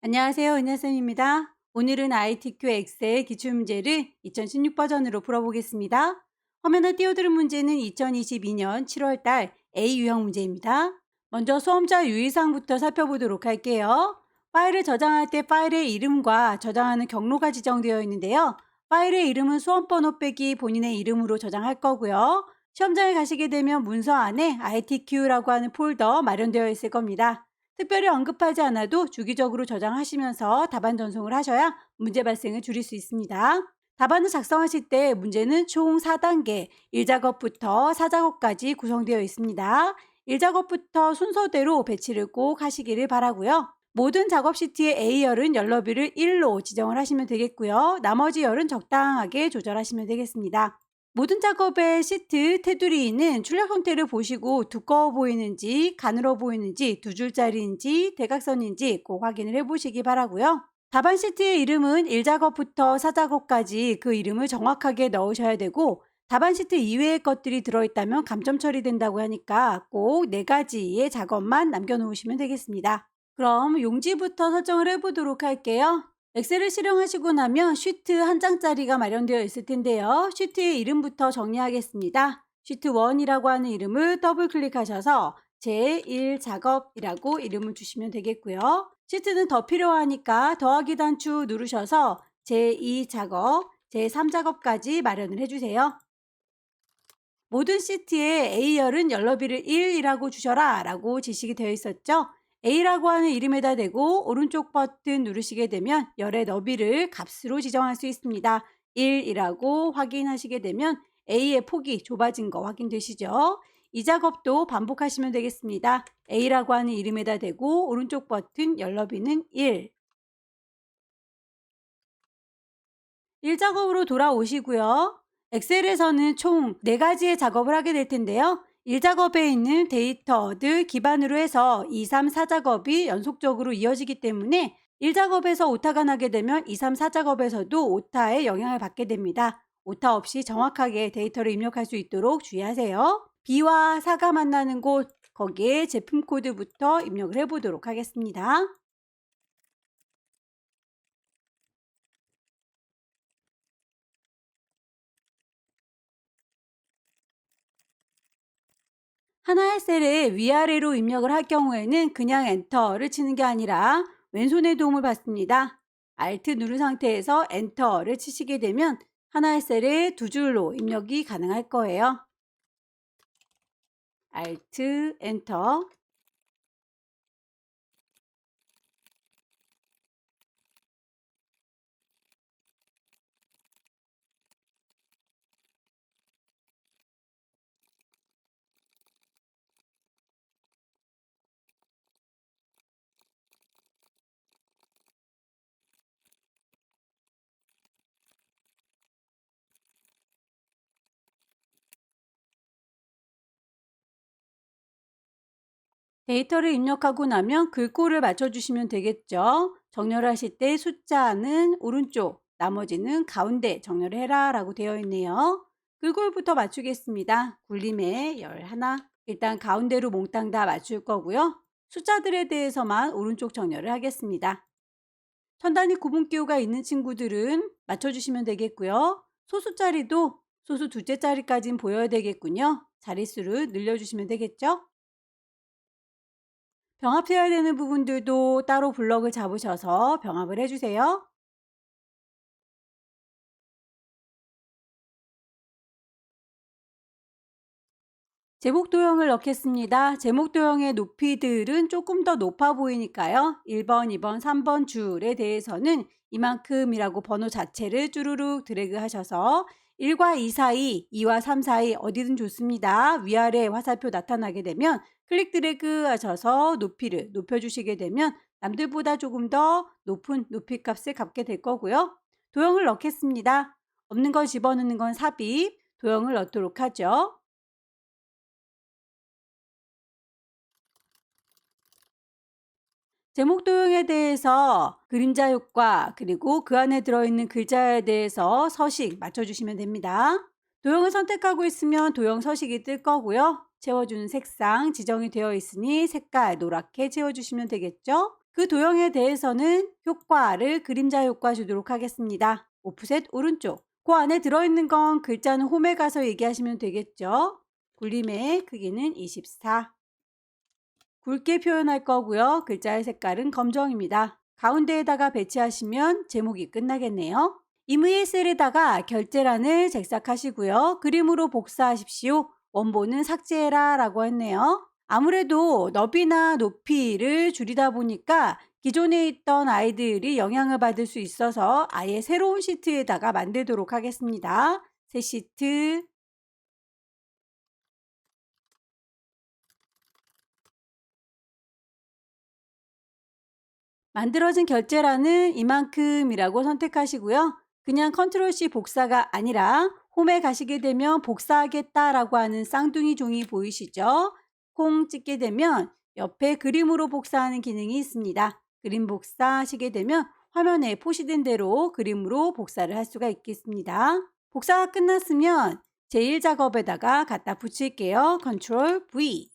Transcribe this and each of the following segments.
안녕하세요. 은하쌤입니다. 오늘은 ITQ 엑셀 기출문제를 2016 버전으로 풀어보겠습니다. 화면에 띄워드린 문제는 2022년 7월 달 A 유형 문제입니다. 먼저 수험자 유의사항부터 살펴보도록 할게요. 파일을 저장할 때 파일의 이름과 저장하는 경로가 지정되어 있는데요. 파일의 이름은 수험번호 빼기 본인의 이름으로 저장할 거고요. 시험장에 가시게 되면 문서 안에 ITQ라고 하는 폴더 마련되어 있을 겁니다. 특별히 언급하지 않아도 주기적으로 저장하시면서 답안 전송을 하셔야 문제 발생을 줄일 수 있습니다. 답안을 작성하실 때 문제는 총 4단계, 1작업부터 4작업까지 구성되어 있습니다. 1작업부터 순서대로 배치를 꼭 하시기를 바라고요. 모든 작업 시트의 A열은 연러비를 1로 지정을 하시면 되겠고요. 나머지 열은 적당하게 조절하시면 되겠습니다. 모든 작업의 시트 테두리는 출력 형태를 보시고 두꺼워 보이는지 가늘어 보이는지 두 줄짜리인지 대각선인지 꼭 확인을 해보시기 바라고요. 답안 시트의 이름은 1작업부터 4작업까지 그 이름을 정확하게 넣으셔야 되고 답안 시트 이외의 것들이 들어있다면 감점 처리된다고 하니까 꼭 4가지의 작업만 남겨놓으시면 되겠습니다. 그럼 용지부터 설정을 해보도록 할게요. 엑셀을 실행하시고 나면 시트 한 장짜리가 마련되어 있을 텐데요. 시트의 이름부터 정리하겠습니다. 시트 1이라고 하는 이름을 더블 클릭하셔서 제1작업이라고 이름을 주시면 되겠고요. 시트는 더 필요하니까 더하기 단추 누르셔서 제2작업, 제3작업까지 마련을 해주세요. 모든 시트에 A열은 연러비를 1이라고 주셔라 라고 지시가 되어 있었죠. A라고 하는 이름에다 대고 오른쪽 버튼 누르시게 되면 열의 너비를 값으로 지정할 수 있습니다. 1이라고 확인하시게 되면 A의 폭이 좁아진 거 확인되시죠? 이 작업도 반복하시면 되겠습니다. A라고 하는 이름에다 대고 오른쪽 버튼 열너비는 1. 1작업으로 돌아오시고요. 엑셀에서는 총 4가지의 작업을 하게 될 텐데요. 1작업에 있는 데이터들 기반으로 해서 2, 3, 4작업이 연속적으로 이어지기 때문에 1작업에서 오타가 나게 되면 2, 3, 4작업에서도 오타에 영향을 받게 됩니다. 오타 없이 정확하게 데이터를 입력할 수 있도록 주의하세요. B와 4가 만나는 곳, 거기에 제품 코드부터 입력을 해보도록 하겠습니다. 하나의 셀에 위아래로 입력을 할 경우에는 그냥 엔터를 치는 게 아니라 왼손의 도움을 받습니다. Alt 누른 상태에서 엔터를 치시게 되면 하나의 셀에 두 줄로 입력이 가능할 거예요. Alt, 엔터. 데이터를 입력하고 나면 글꼴을 맞춰주시면 되겠죠. 정렬하실 때 숫자는 오른쪽, 나머지는 가운데 정렬을 해라 라고 되어 있네요. 글꼴부터 맞추겠습니다. 굴림에 11. 일단 가운데로 몽땅 다 맞출 거고요. 숫자들에 대해서만 오른쪽 정렬을 하겠습니다. 천단위 구분기호가 있는 친구들은 맞춰주시면 되겠고요. 소수 자리도 소수 둘째 자리까지는 보여야 되겠군요. 자릿수를 늘려주시면 되겠죠. 병합해야 되는 부분들도 따로 블럭을 잡으셔서 병합을 해주세요. 제목 도형을 넣겠습니다. 제목 도형의 높이들은 조금 더 높아 보이니까요. 1번, 2번, 3번 줄에 대해서는 이만큼이라고 번호 자체를 쭈루룩 드래그 하셔서 1과 2 사이, 2와 3 사이 어디든 좋습니다. 위아래 화살표 나타나게 되면 클릭 드래그 하셔서 높이를 높여주시게 되면 남들보다 조금 더 높은 높이 값을 갖게 될 거고요. 도형을 넣겠습니다. 없는 걸 집어넣는 건 삽입, 도형을 넣도록 하죠. 제목 도형에 대해서 그림자 효과 그리고 그 안에 들어있는 글자에 대해서 서식 맞춰주시면 됩니다. 도형을 선택하고 있으면 도형 서식이 뜰 거고요. 채워주는 색상 지정이 되어 있으니 색깔 노랗게 채워주시면 되겠죠. 그 도형에 대해서는 효과를 그림자 효과 주도록 하겠습니다. 오프셋 오른쪽. 그 안에 들어있는 건 글자는 홈에 가서 얘기하시면 되겠죠. 굴림의 크기는 24. 굵게 표현할 거고요. 글자의 색깔은 검정입니다. 가운데에다가 배치하시면 제목이 끝나겠네요. 임의의 셀에다가 결제란을 작성하시고요. 그림으로 복사하십시오. 원본은 삭제해라 라고 했네요. 아무래도 너비나 높이를 줄이다 보니까 기존에 있던 아이들이 영향을 받을 수 있어서 아예 새로운 시트에다가 만들도록 하겠습니다. 새 시트. 만들어진 결제란은 이만큼이라고 선택하시고요. 그냥 컨트롤 C 복사가 아니라 홈에 가시게 되면 복사하겠다라고 하는 쌍둥이 종이 보이시죠? 콩 찍게 되면 옆에 그림으로 복사하는 기능이 있습니다. 그림 복사하시게 되면 화면에 표시된 대로 그림으로 복사를 할 수가 있겠습니다. 복사가 끝났으면 제1작업에다가 갖다 붙일게요. 컨트롤 V.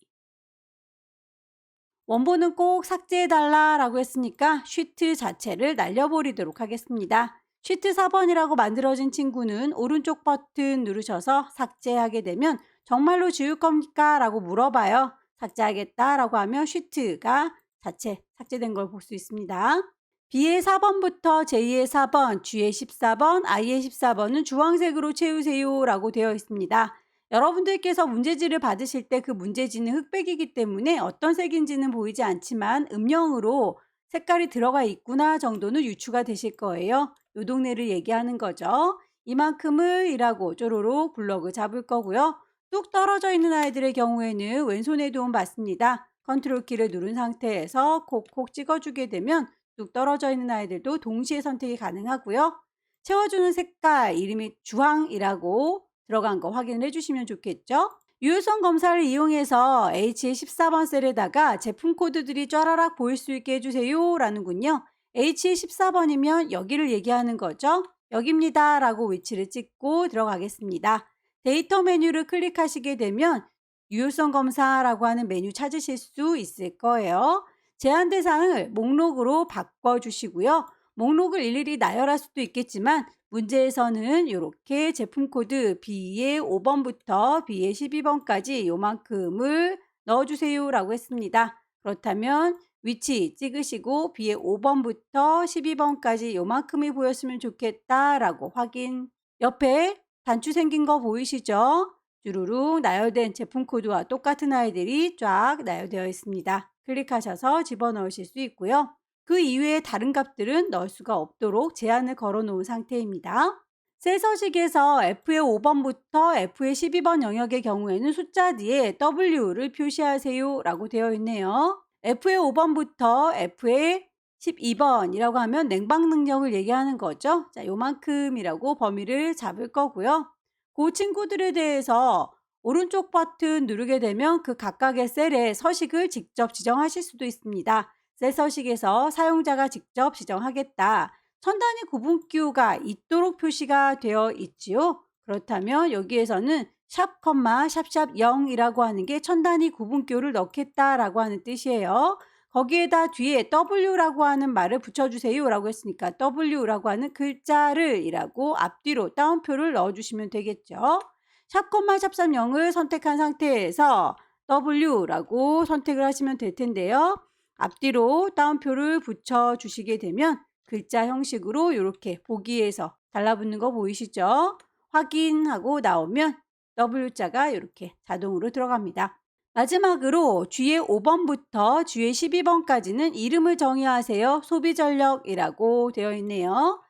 원본은 꼭 삭제해달라 라고 했으니까 쉬트 자체를 날려버리도록 하겠습니다. 쉬트 4번이라고 만들어진 친구는 오른쪽 버튼 누르셔서 삭제하게 되면 정말로 지울 겁니까? 라고 물어봐요. 삭제하겠다 라고 하면 쉬트가 자체 삭제된 걸 볼 수 있습니다. B의 4번부터 J의 4번, G의 14번, I의 14번은 주황색으로 채우세요 라고 되어 있습니다. 여러분들께서 문제지를 받으실 때 그 문제지는 흑백이기 때문에 어떤 색인지는 보이지 않지만 음영으로 색깔이 들어가 있구나 정도는 유추가 되실 거예요. 요 동네를 얘기하는 거죠. 이만큼을 이라고 쪼로록 블럭을 잡을 거고요. 뚝 떨어져 있는 아이들의 경우에는 왼손의 도움 받습니다. 컨트롤 키를 누른 상태에서 콕콕 찍어주게 되면 뚝 떨어져 있는 아이들도 동시에 선택이 가능하고요. 채워주는 색깔 이름이 주황이라고 들어간 거 확인을 해주시면 좋겠죠. 유효성 검사를 이용해서 H의 14번 셀에다가 제품 코드들이 쫘라락 보일 수 있게 해주세요 라는군요. H의 14번이면 여기를 얘기하는 거죠. 여기입니다 라고 위치를 찍고 들어가겠습니다. 데이터 메뉴를 클릭하시게 되면 유효성 검사라고 하는 메뉴 찾으실 수 있을 거예요. 제한 대상을 목록으로 바꿔주시고요. 목록을 일일이 나열할 수도 있겠지만 문제에서는 이렇게 제품 코드 B의 5번부터 B의 12번까지 요만큼을 넣어주세요 라고 했습니다. 그렇다면 위치 찍으시고 B의 5번부터 12번까지 요만큼이 보였으면 좋겠다 라고 확인. 옆에 단추 생긴 거 보이시죠? 주르륵 나열된 제품 코드와 똑같은 아이들이 쫙 나열되어 있습니다. 클릭하셔서 집어넣으실 수 있고요. 그 이외에 다른 값들은 넣을 수가 없도록 제한을 걸어 놓은 상태입니다. 셀 서식에서 F의 5번부터 F의 12번 영역의 경우에는 숫자 뒤에 W를 표시하세요 라고 되어 있네요. F의 5번부터 F의 12번이라고 하면 냉방 능력을 얘기하는 거죠. 자, 요만큼이라고 범위를 잡을 거고요. 그 친구들에 대해서 오른쪽 버튼 누르게 되면 그 각각의 셀에 서식을 직접 지정하실 수도 있습니다. 셀 서식에서 사용자가 직접 지정하겠다. 천 단위 구분기호가 있도록 표시가 되어 있지요. 그렇다면 여기에서는 샵, 샵샵 0이라고 하는 게 천 단위 구분기호를 넣겠다라고 하는 뜻이에요. 거기에다 뒤에 W라고 하는 말을 붙여주세요 라고 했으니까 W라고 하는 글자를 이라고 앞뒤로 따옴표를 넣어주시면 되겠죠. 샵, 샵샵 0을 선택한 상태에서 W라고 선택을 하시면 될 텐데요. 앞뒤로 따옴표를 붙여주시게 되면 글자 형식으로 이렇게 보기에서 달라붙는 거 보이시죠? 확인하고 나오면 W자가 이렇게 자동으로 들어갑니다. 마지막으로 G의 5번부터 G의 12번까지는 이름을 정의하세요. 소비전력이라고 되어 있네요.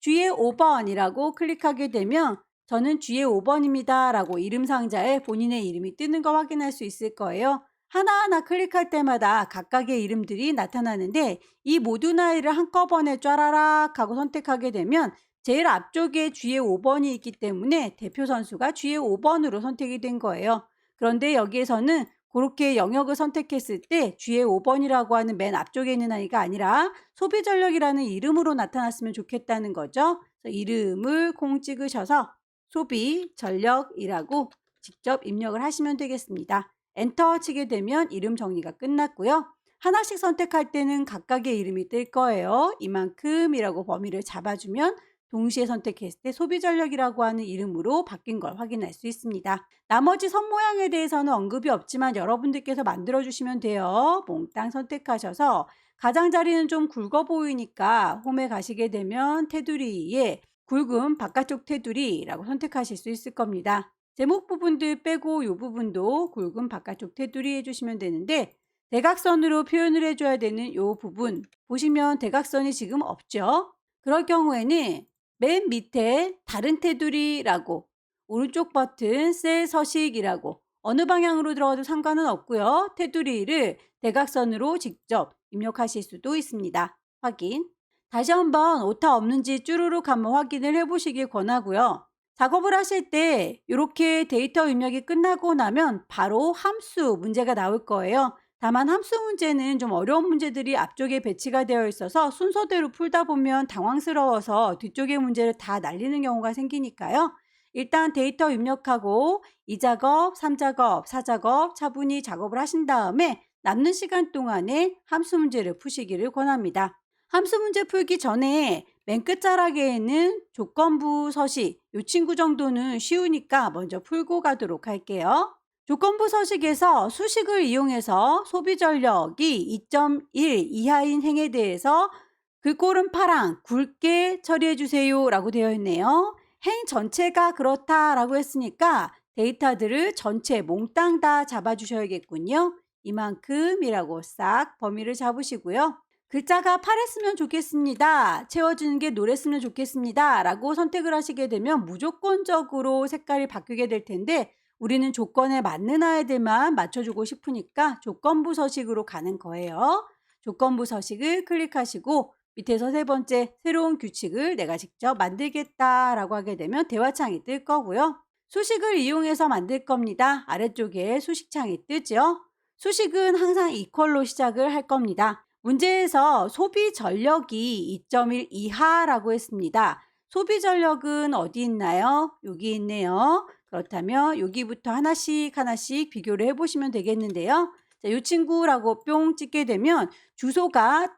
G의 5번이라고 클릭하게 되면 저는 G의 5번입니다 라고 이름 상자에 본인의 이름이 뜨는 거 확인할 수 있을 거예요. 하나하나 클릭할 때마다 각각의 이름들이 나타나는데 이 모든 아이를 한꺼번에 쫘라락 하고 선택하게 되면 제일 앞쪽에 G의 5번이 있기 때문에 대표 선수가 G의 5번으로 선택이 된 거예요. 그런데 여기에서는 그렇게 영역을 선택했을 때 G의 5번이라고 하는 맨 앞쪽에 있는 아이가 아니라 소비전력이라는 이름으로 나타났으면 좋겠다는 거죠. 그래서 이름을 콩 찍으셔서 소비전력이라고 직접 입력을 하시면 되겠습니다. 엔터 치게 되면 이름 정리가 끝났고요. 하나씩 선택할 때는 각각의 이름이 뜰 거예요. 이만큼이라고 범위를 잡아주면 동시에 선택했을 때 소비 전력이라고 하는 이름으로 바뀐 걸 확인할 수 있습니다. 나머지 선 모양에 대해서는 언급이 없지만 여러분들께서 만들어 주시면 돼요. 몽땅 선택하셔서 가장자리는 좀 굵어 보이니까 홈에 가시게 되면 테두리에 굵은 바깥쪽 테두리라고 선택하실 수 있을 겁니다. 제목 부분들 빼고 이 부분도 굵은 바깥쪽 테두리 해주시면 되는데 대각선으로 표현을 해줘야 되는 이 부분 보시면 대각선이 지금 없죠. 그럴 경우에는 맨 밑에 다른 테두리라고 오른쪽 버튼 셀 서식이라고 어느 방향으로 들어가도 상관은 없고요. 테두리를 대각선으로 직접 입력하실 수도 있습니다. 확인. 다시 한번 오타 없는지 쭈루룩 한번 확인을 해보시길 권하고요. 작업을 하실 때 이렇게 데이터 입력이 끝나고 나면 바로 함수 문제가 나올 거예요. 다만 함수 문제는 좀 어려운 문제들이 앞쪽에 배치가 되어 있어서 순서대로 풀다 보면 당황스러워서 뒤쪽의 문제를 다 날리는 경우가 생기니까요. 일단 데이터 입력하고 2작업, 3작업, 4작업 차분히 작업을 하신 다음에 남는 시간 동안에 함수 문제를 푸시기를 권합니다. 함수 문제 풀기 전에 맨 끝자락에 있는 조건부 서식, 이 친구 정도는 쉬우니까 먼저 풀고 가도록 할게요. 조건부 서식에서 수식을 이용해서 소비 전력이 2.1 이하인 행에 대해서 글꼴은 파랑, 굵게 처리해 주세요 라고 되어 있네요. 행 전체가 그렇다라고 했으니까 데이터들을 전체 몽땅 다 잡아주셔야겠군요. 이만큼이라고 싹 범위를 잡으시고요. 글자가 파랬으면 좋겠습니다. 채워주는 게 노랬으면 좋겠습니다. 라고 선택을 하시게 되면 무조건적으로 색깔이 바뀌게 될 텐데 우리는 조건에 맞는 아이들만 맞춰주고 싶으니까 조건부 서식으로 가는 거예요. 조건부 서식을 클릭하시고 밑에서 세 번째 새로운 규칙을 내가 직접 만들겠다라고 하게 되면 대화창이 뜰 거고요. 수식을 이용해서 만들 겁니다. 아래쪽에 수식창이 뜨죠. 수식은 항상 이퀄로 시작을 할 겁니다. 문제에서 소비 전력이 2.1 이하라고 했습니다. 소비 전력은 어디 있나요? 여기 있네요. 그렇다면 여기부터 하나씩 비교를 해보시면 되겠는데요. 자, 이 친구라고 뿅 찍게 되면 주소가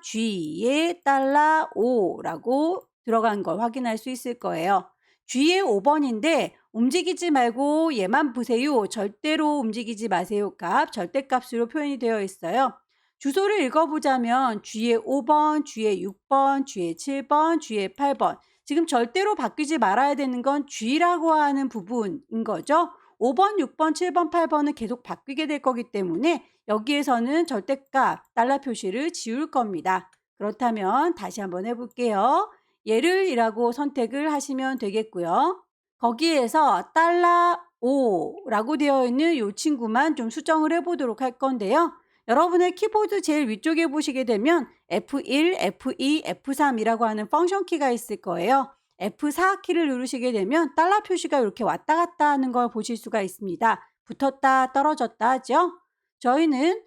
$G에 $5라고 들어간 걸 확인할 수 있을 거예요. G에 5번인데 움직이지 말고 얘만 보세요. 절대로 움직이지 마세요 값 절대값으로 표현이 되어 있어요. 주소를 읽어보자면 G에 5번, G에 6번, G에 7번, G에 8번 지금 절대로 바뀌지 말아야 되는 건 G라고 하는 부분인 거죠. 5번, 6번, 7번, 8번은 계속 바뀌게 될 거기 때문에 여기에서는 절대값 달러 표시를 지울 겁니다. 그렇다면 다시 한번 해볼게요. 얘를 이라고 선택을 하시면 되겠고요. 거기에서 $5라고 되어 있는 이 친구만 좀 수정을 해보도록 할 건데요. 여러분의 키보드 제일 위쪽에 보시게 되면 F1, F2, F3이라고 하는 펑션 키가 있을 거예요. F4 키를 누르시게 되면 달러 표시가 이렇게 왔다 갔다 하는 걸 보실 수가 있습니다. 붙었다 떨어졌다 하죠. 저희는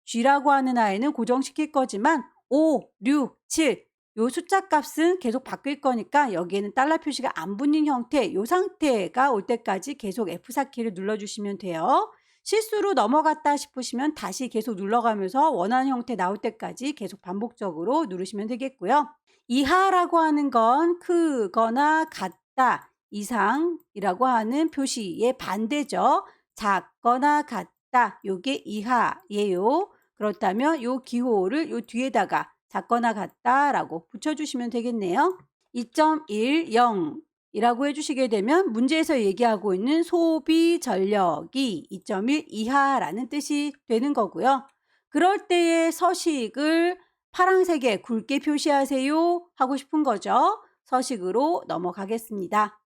$G라고 하는 아이는 고정시킬 거지만 5, 6, 7 요 숫자 값은 계속 바뀔 거니까 여기에는 달러 표시가 안 붙는 형태, 요 상태가 올 때까지 계속 F4 키를 눌러주시면 돼요. 실수로 넘어갔다 싶으시면 다시 계속 눌러가면서 원하는 형태 나올 때까지 계속 반복적으로 누르시면 되겠고요. 이하라고 하는 건 크거나 같다 이상이라고 하는 표시의 반대죠. 작거나 같다 요게 이하예요. 그렇다면 요 기호를 요 뒤에다가 작거나 같다라고 붙여주시면 되겠네요. 2.10 이라고 해주시게 되면 문제에서 얘기하고 있는 소비 전력이 2.1 이하라는 뜻이 되는 거고요. 그럴 때의 서식을 파란색에 굵게 표시하세요 하고 싶은 거죠. 서식으로 넘어가겠습니다.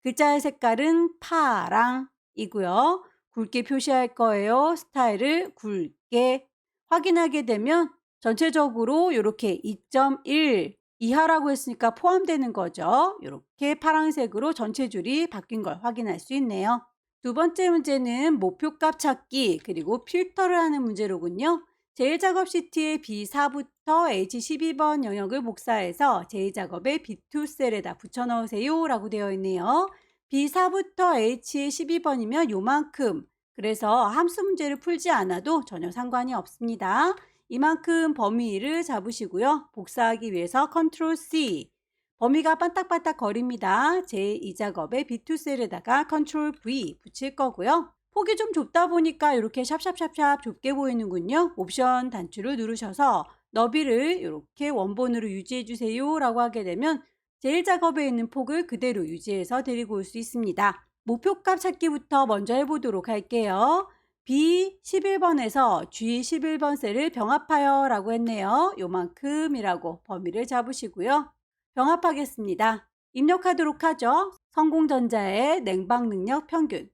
글자의 색깔은 파랑이고요. 굵게 표시할 거예요. 스타일을 굵게 확인하게 되면 전체적으로 이렇게 2.1 이하라고 했으니까 포함되는 거죠. 이렇게 파란색으로 전체 줄이 바뀐 걸 확인할 수 있네요. 두 번째 문제는 목표값 찾기 그리고 필터를 하는 문제로군요. 제1작업 시트의 B4부터 H12번 영역을 복사해서 제2작업의 B2 셀에다 붙여 넣으세요 라고 되어 있네요. B4부터 H의 12번이면 요만큼 그래서 함수 문제를 풀지 않아도 전혀 상관이 없습니다. 이만큼 범위를 잡으시고요. 복사하기 위해서 컨트롤 C. 범위가 반딱반딱 거립니다. 제2작업의 B2 셀에다가 컨트롤 V 붙일 거고요. 폭이 좀 좁다 보니까 이렇게 샵샵샵샵 좁게 보이는군요. 옵션 단추를 누르셔서 너비를 이렇게 원본으로 유지해 주세요 라고 하게 되면 제1작업에 있는 폭을 그대로 유지해서 데리고 올 수 있습니다. 목표값 찾기부터 먼저 해보도록 할게요. B11번에서 G11번 셀을 병합하여 라고 했네요. 요만큼이라고 범위를 잡으시고요. 병합하겠습니다. 입력하도록 하죠. 성공전자의 냉방 능력 평균.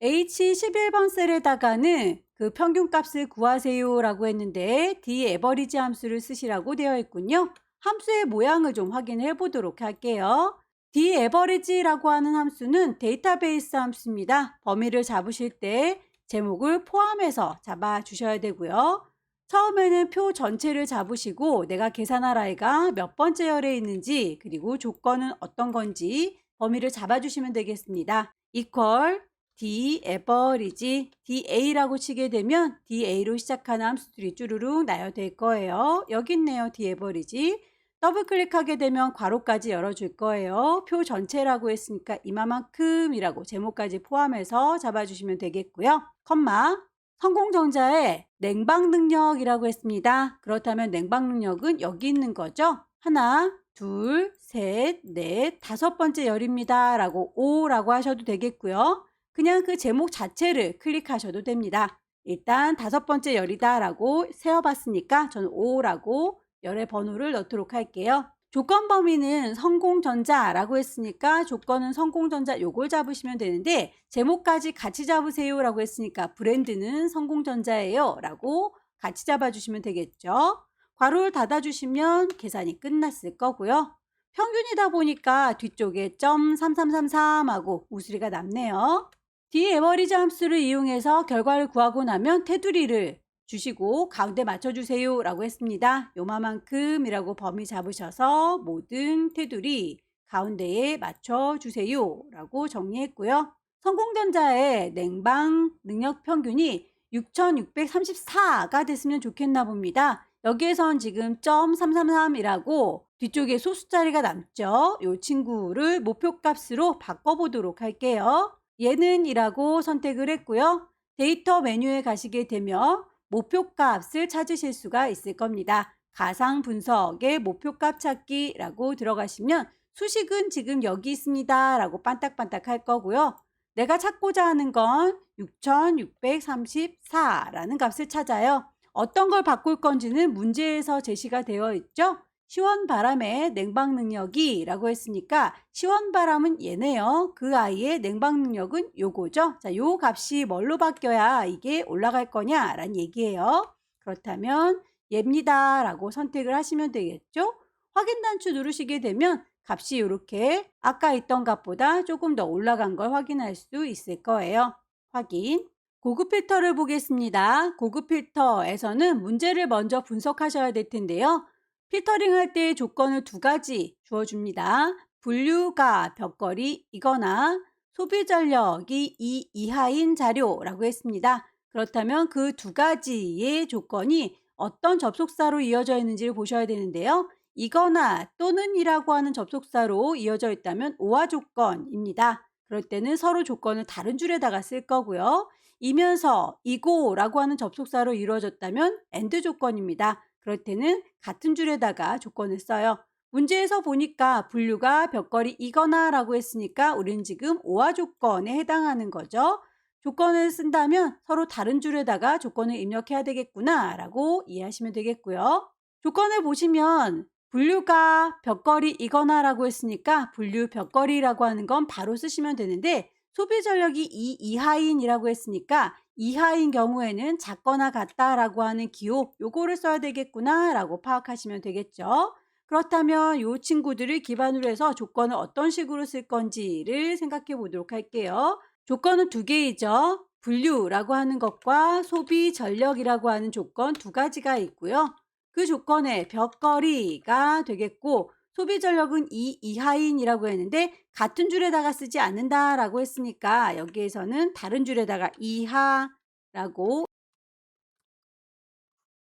H11번 셀에다가는 그 평균값을 구하세요 라고 했는데 D-average 함수를 쓰시라고 되어 있군요. 함수의 모양을 좀 확인해 보도록 할게요. D-average라고 하는 함수는 데이터베이스 함수입니다. 범위를 잡으실 때 제목을 포함해서 잡아 주셔야 되고요. 처음에는 표 전체를 잡으시고 내가 계산할 아이가 몇 번째 열에 있는지 그리고 조건은 어떤 건지 범위를 잡아 주시면 되겠습니다. equal D-average, DA라고 치게 되면 DA로 시작하는 함수들이 쭈루룩 나열될 거예요. 여기 있네요. D-average. 더블 클릭하게 되면 괄호까지 열어줄 거예요. 표 전체라고 했으니까 이만큼이라고 제목까지 포함해서 잡아주시면 되겠고요. 컴마. 성공정자의 냉방 능력이라고 했습니다. 그렇다면 냉방 능력은 여기 있는 거죠. 하나, 둘, 셋, 넷, 다섯 번째 열입니다. 라고 5라고 하셔도 되겠고요. 그냥 그 제목 자체를 클릭하셔도 됩니다. 일단 다섯 번째 열이다 라고 세어봤으니까 저는 5라고 열의 번호를 넣도록 할게요. 조건 범위는 성공전자라고 했으니까 조건은 성공전자 요걸 잡으시면 되는데 제목까지 같이 잡으세요 라고 했으니까 브랜드는 성공전자예요 라고 같이 잡아주시면 되겠죠. 괄호를 닫아주시면 계산이 끝났을 거고요. 평균이다 보니까 뒤쪽에 .3333 하고 우수리가 남네요. D-average 함수를 이용해서 결과를 구하고 나면 테두리를 주시고 가운데 맞춰주세요 라고 했습니다. 요만큼이라고 범위 잡으셔서 모든 테두리 가운데에 맞춰주세요 라고 정리했고요. 성공전자의 냉방 능력 평균이 6634가 됐으면 좋겠나 봅니다. 여기에선 지금 .333이라고 뒤쪽에 소수자리가 남죠. 이 친구를 목표값으로 바꿔보도록 할게요. 얘는 이라고 선택을 했고요. 데이터 메뉴에 가시게 되면 목표값을 찾으실 수가 있을 겁니다. 가상 분석의 목표값 찾기라고 들어가시면 수식은 지금 여기 있습니다 라고 반딱반딱 할 거고요. 내가 찾고자 하는 건 6634라는 값을 찾아요. 어떤 걸 바꿀 건지는 문제에서 제시가 되어 있죠. 시원바람의 냉방 능력이 라고 했으니까 시원바람은 얘네요. 그 아이의 냉방 능력은 요거죠. 자, 요 값이 뭘로 바뀌어야 이게 올라갈 거냐 라는 얘기예요. 그렇다면 얘입니다 라고 선택을 하시면 되겠죠. 확인 단추 누르시게 되면 값이 이렇게 아까 있던 값보다 조금 더 올라간 걸 확인할 수 있을 거예요. 확인. 고급 필터를 보겠습니다. 고급 필터에서는 문제를 먼저 분석하셔야 될 텐데요. 필터링 할 때 조건을 두 가지 주어줍니다. 분류가 벽걸이이거나 소비 전력이 이 이하인 자료라고 했습니다. 그렇다면 그 두 가지의 조건이 어떤 접속사로 이어져 있는지를 보셔야 되는데요. 이거나 또는 이라고 하는 접속사로 이어져 있다면 오화 조건입니다. 그럴 때는 서로 조건을 다른 줄에다가 쓸 거고요. 이면서 이고라고 하는 접속사로 이루어졌다면 AND 조건입니다. 그럴 때는 같은 줄에다가 조건을 써요. 문제에서 보니까 분류가 벽걸이이거나 라고 했으니까 우리는 지금 오화 조건에 해당하는 거죠. 조건을 쓴다면 서로 다른 줄에다가 조건을 입력해야 되겠구나 라고 이해하시면 되겠고요. 조건을 보시면 분류가 벽걸이이거나 라고 했으니까 분류 벽걸이라고 하는 건 바로 쓰시면 되는데 소비 전력이 이 이하인이라고 했으니까 이하인 경우에는 작거나 같다라고 하는 기호 요거를 써야 되겠구나 라고 파악하시면 되겠죠. 그렇다면 이 친구들을 기반으로 해서 조건을 어떤 식으로 쓸 건지를 생각해 보도록 할게요. 조건은 두 개이죠. 분류라고 하는 것과 소비 전력이라고 하는 조건 두 가지가 있고요. 그 조건에 벽걸이가 되겠고 소비 전력은 2 이하인이라고 했는데 같은 줄에다가 쓰지 않는다라고 했으니까 여기에서는 다른 줄에다가 이하라고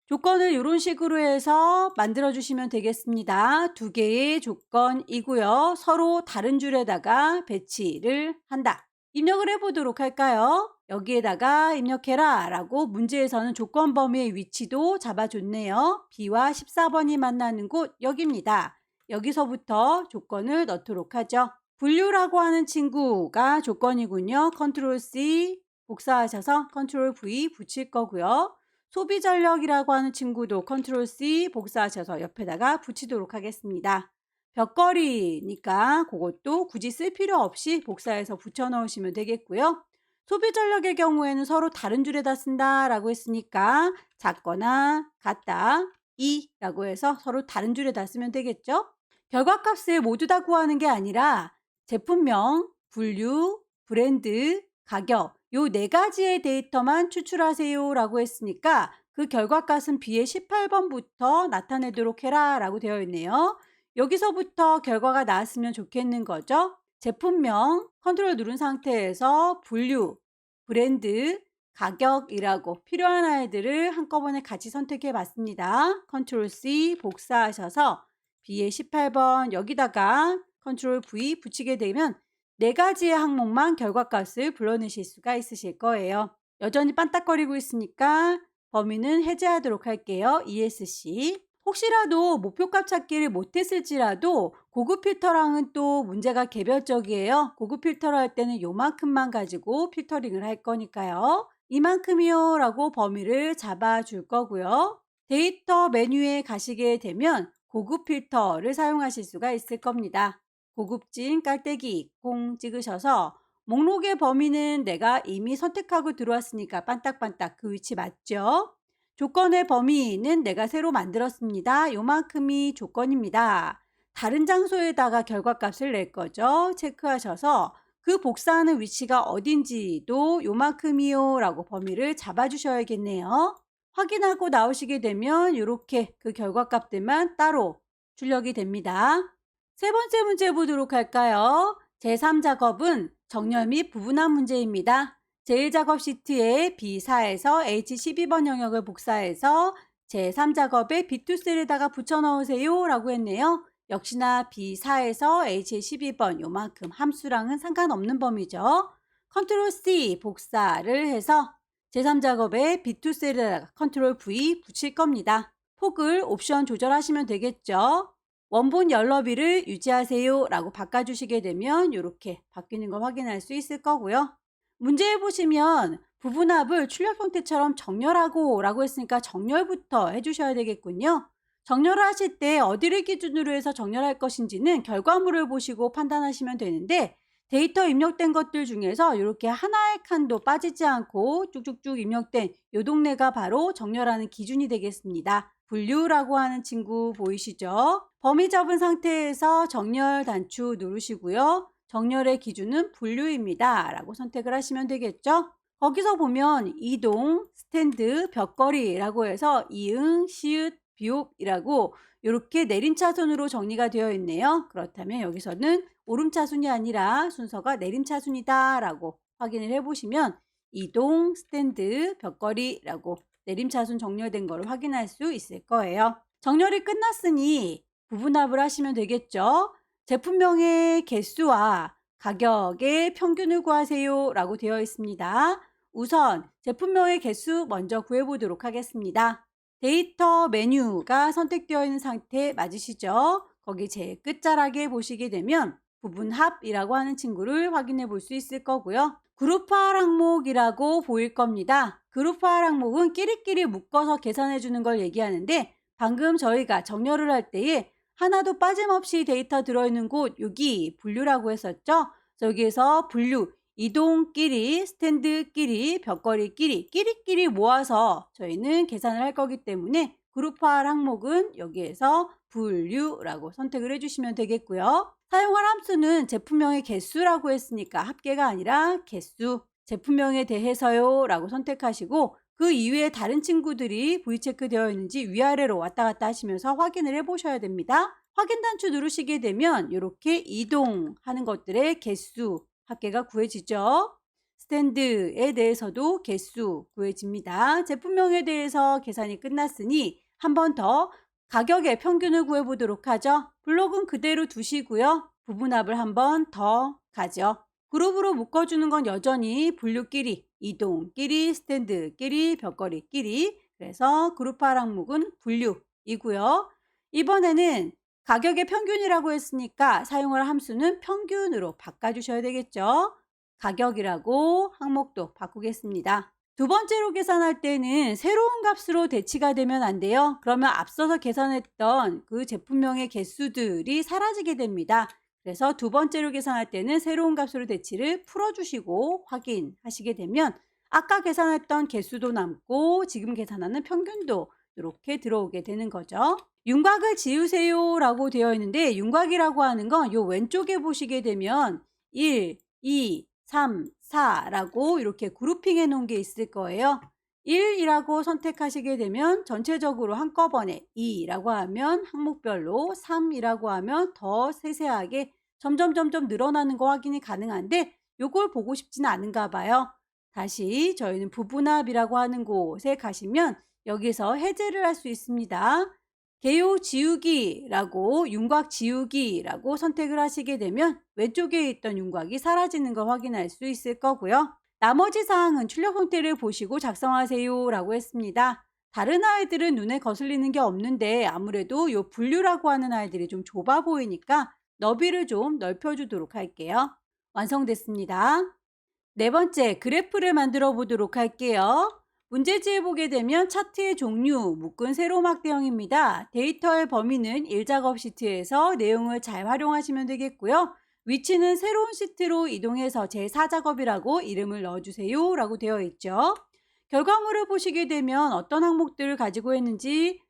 조건을 이런 식으로 해서 만들어 주시면 되겠습니다. 두 개의 조건이고요. 서로 다른 줄에다가 배치를 한다. 입력을 해보도록 할까요? 여기에다가 입력해라 라고 문제에서는 조건 범위의 위치도 잡아줬네요. B와 14번이 만나는 곳 여기입니다. 여기서부터 조건을 넣도록 하죠. 분류라고 하는 친구가 조건이군요. 컨트롤 C 복사하셔서 컨트롤 V 붙일 거고요. 소비 전력이라고 하는 친구도 컨트롤 C 복사하셔서 옆에다가 붙이도록 하겠습니다. 벽걸이니까 그것도 굳이 쓸 필요 없이 복사해서 붙여 넣으시면 되겠고요. 소비 전력의 경우에는 서로 다른 줄에다 쓴다라고 했으니까 작거나 같다 2라고 해서 서로 다른 줄에다 쓰면 되겠죠. 결과값을 모두 다 구하는 게 아니라 제품명, 분류, 브랜드, 가격 요 네 가지의 데이터만 추출하세요 라고 했으니까 그 결과값은 B의 18번부터 나타내도록 해라 라고 되어 있네요. 여기서부터 결과가 나왔으면 좋겠는 거죠. 제품명 컨트롤 누른 상태에서 분류, 브랜드, 가격이라고 필요한 아이들을 한꺼번에 같이 선택해 봤습니다. 컨트롤 C 복사하셔서 B의 18번 여기다가 컨트롤 V 붙이게 되면 네 가지의 항목만 결과값을 불러내실 수가 있으실 거예요. 여전히 빤딱거리고 있으니까 범위는 해제하도록 할게요. ESC. 혹시라도 목표값 찾기를 못했을지라도 고급 필터랑은 또 문제가 개별적이에요. 고급 필터를 할 때는 요만큼만 가지고 필터링을 할 거니까요. 이만큼이요 라고 범위를 잡아줄 거고요. 데이터 메뉴에 가시게 되면 고급 필터를 사용하실 수가 있을 겁니다. 고급진 깔때기 공 찍으셔서 목록의 범위는 내가 이미 선택하고 들어왔으니까 반딱반딱 그 위치 맞죠? 조건의 범위는 내가 새로 만들었습니다. 요만큼이 조건입니다. 다른 장소에다가 결과값을 낼 거죠. 체크하셔서 그 복사하는 위치가 어딘지도 요만큼이요 라고 범위를 잡아주셔야겠네요. 확인하고 나오시게 되면 이렇게 그 결과값들만 따로 출력이 됩니다. 세 번째 문제 보도록 할까요? 제3작업은 정렬 및 부분합 문제입니다. 제1작업 시트에 B4에서 H12번 영역을 복사해서 제3작업에 B2셀에다가 붙여 넣으세요 라고 했네요. 역시나 B4에서 H12번 요만큼 함수랑은 상관없는 범위죠. 컨트롤 C 복사를 해서 제3작업에 B2셀에다가 컨트롤 V 붙일 겁니다. 폭을 옵션 조절하시면 되겠죠. 원본 열너비를 유지하세요 라고 바꿔주시게 되면 이렇게 바뀌는 걸 확인할 수 있을 거고요. 문제에 보시면 부분합을 출력 형태처럼 정렬하고 라고 했으니까 정렬부터 해주셔야 되겠군요. 정렬을 하실 때 어디를 기준으로 해서 정렬할 것인지는 결과물을 보시고 판단하시면 되는데 데이터 입력된 것들 중에서 이렇게 하나의 칸도 빠지지 않고 쭉쭉쭉 입력된 요 동네가 바로 정렬하는 기준이 되겠습니다. 분류라고 하는 친구 보이시죠? 범위 잡은 상태에서 정렬 단추 누르시고요. 정렬의 기준은 분류입니다. 라고 선택을 하시면 되겠죠? 거기서 보면 이동, 스탠드, 벽걸이라고 해서 이응, 시읒, 비옵이라고 이렇게 내림차순으로 정리가 되어 있네요. 그렇다면 여기서는 오름차순이 아니라 순서가 내림차순이다 라고 확인을 해보시면 이동, 스탠드, 벽걸이라고 내림차순 정렬된 거를 확인할 수 있을 거예요. 정렬이 끝났으니 부분합을 하시면 되겠죠. 제품명의 개수와 가격의 평균을 구하세요 라고 되어 있습니다. 우선 제품명의 개수 먼저 구해보도록 하겠습니다. 데이터 메뉴가 선택되어 있는 상태 맞으시죠? 거기 제일 끝자락에 보시게 되면 부분합이라고 하는 친구를 확인해 볼 수 있을 거고요. 그룹화 항목이라고 보일 겁니다. 그룹화 항목은 끼리끼리 묶어서 계산해 주는 걸 얘기하는데 방금 저희가 정렬을 할 때에 하나도 빠짐없이 데이터 들어있는 곳 여기 분류라고 했었죠. 여기에서 분류 이동끼리, 스탠드끼리, 벽걸이끼리, 끼리끼리 모아서 저희는 계산을 할 거기 때문에 그룹화 항목은 여기에서 분류라고 선택을 해주시면 되겠고요. 사용할 함수는 제품명의 개수라고 했으니까 합계가 아니라 개수, 제품명에 대해서요 라고 선택하시고 그 이외에 다른 친구들이 V체크 되어 있는지 위아래로 왔다 갔다 하시면서 확인을 해 보셔야 됩니다. 확인 단추 누르시게 되면 이렇게 이동하는 것들의 개수, 합계가 구해지죠. 스탠드에 대해서도 개수 구해집니다. 제품명에 대해서 계산이 끝났으니 한 번 더 가격의 평균을 구해보도록 하죠. 블록은 그대로 두시고요. 부분합을 한 번 더 가죠. 그룹으로 묶어주는 건 여전히 분류끼리, 이동끼리, 스탠드끼리, 벽걸이끼리. 그래서 그룹화 항목은 분류이고요. 이번에는 가격의 평균이라고 했으니까 사용할 함수는 평균으로 바꿔주셔야 되겠죠. 가격이라고 항목도 바꾸겠습니다. 두 번째로 계산할 때는 새로운 값으로 대치가 되면 안 돼요. 그러면 앞서서 계산했던 그 제품명의 개수들이 사라지게 됩니다. 그래서 두 번째로 계산할 때는 새로운 값으로 대치를 풀어주시고 확인하시게 되면 아까 계산했던 개수도 남고 지금 계산하는 평균도 이렇게 들어오게 되는 거죠. 윤곽을 지우세요 라고 되어 있는데 윤곽이라고 하는 건 요 왼쪽에 보시게 되면 1, 2, 3, 4라고 이렇게 그룹핑해 놓은 게 있을 거예요. 1이라고 선택하시게 되면 전체적으로 한꺼번에, 2라고 하면 항목별로, 3이라고 하면 더 세세하게 점점 늘어나는 거 확인이 가능한데 요걸 보고 싶지는 않은가 봐요. 다시 저희는 부분합이라고 하는 곳에 가시면 여기서 해제를 할 수 있습니다. 개요 지우기라고 윤곽 지우기라고 선택을 하시게 되면 왼쪽에 있던 윤곽이 사라지는 걸 확인할 수 있을 거고요. 나머지 사항은 출력 형태를 보시고 작성하세요 라고 했습니다. 다른 아이들은 눈에 거슬리는 게 없는데 아무래도 이 분류라고 하는 아이들이 좀 좁아 보이니까 너비를 좀 넓혀주도록 할게요. 완성됐습니다. 네 번째, 그래프를 만들어 보도록 할게요. 문제지에 보게 되면 차트의 종류, 묶은 세로막대형입니다. 데이터의 범위는 1작업 시트에서 내용을 잘 활용하시면 되겠고요. 위치는 새로운 시트로 이동해서 제4작업이라고 이름을 넣어주세요 라고 되어 있죠. 결과물을 보시게 되면 어떤 항목들을 가지고 있는지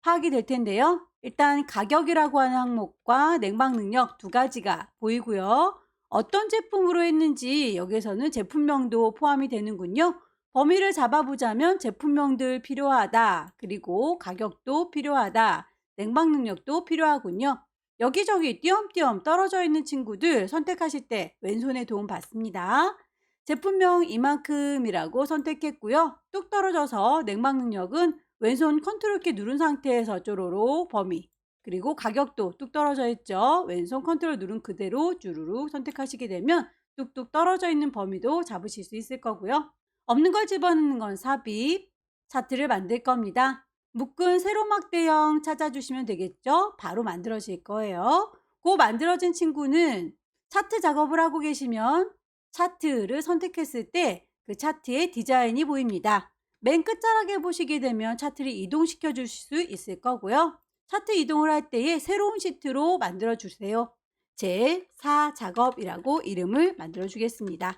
파악이 될 텐데요. 일단 가격이라고 하는 항목과 냉방 능력 두 가지가 보이고요. 어떤 제품으로 했는지 여기서는 제품명도 포함이 되는군요. 범위를 잡아보자면 제품명들 필요하다. 그리고 가격도 필요하다. 냉방 능력도 필요하군요. 여기저기 띄엄띄엄 떨어져 있는 친구들 선택하실 때 왼손에 도움 받습니다. 제품명 이만큼이라고 선택했고요. 뚝 떨어져서 냉방 능력은 왼손 컨트롤 키 누른 상태에서 쪼로로 범위, 그리고 가격도 뚝 떨어져 있죠. 왼손 컨트롤 누른 그대로 주르륵 선택하시게 되면 뚝뚝 떨어져 있는 범위도 잡으실 수 있을 거고요. 없는 걸 집어넣는 건 삽입, 차트를 만들 겁니다. 묶은 세로막대형 찾아주시면 되겠죠. 바로 만들어질 거예요. 그 만들어진 친구는 차트 작업을 하고 계시면 차트를 선택했을 때 그 차트의 디자인이 보입니다. 맨 끝자락에 보시게 되면 차트를 이동시켜 주실 수 있을 거고요. 차트 이동을 할 때에 새로운 시트로 만들어 주세요. 제4작업이라고 이름을 만들어 주겠습니다.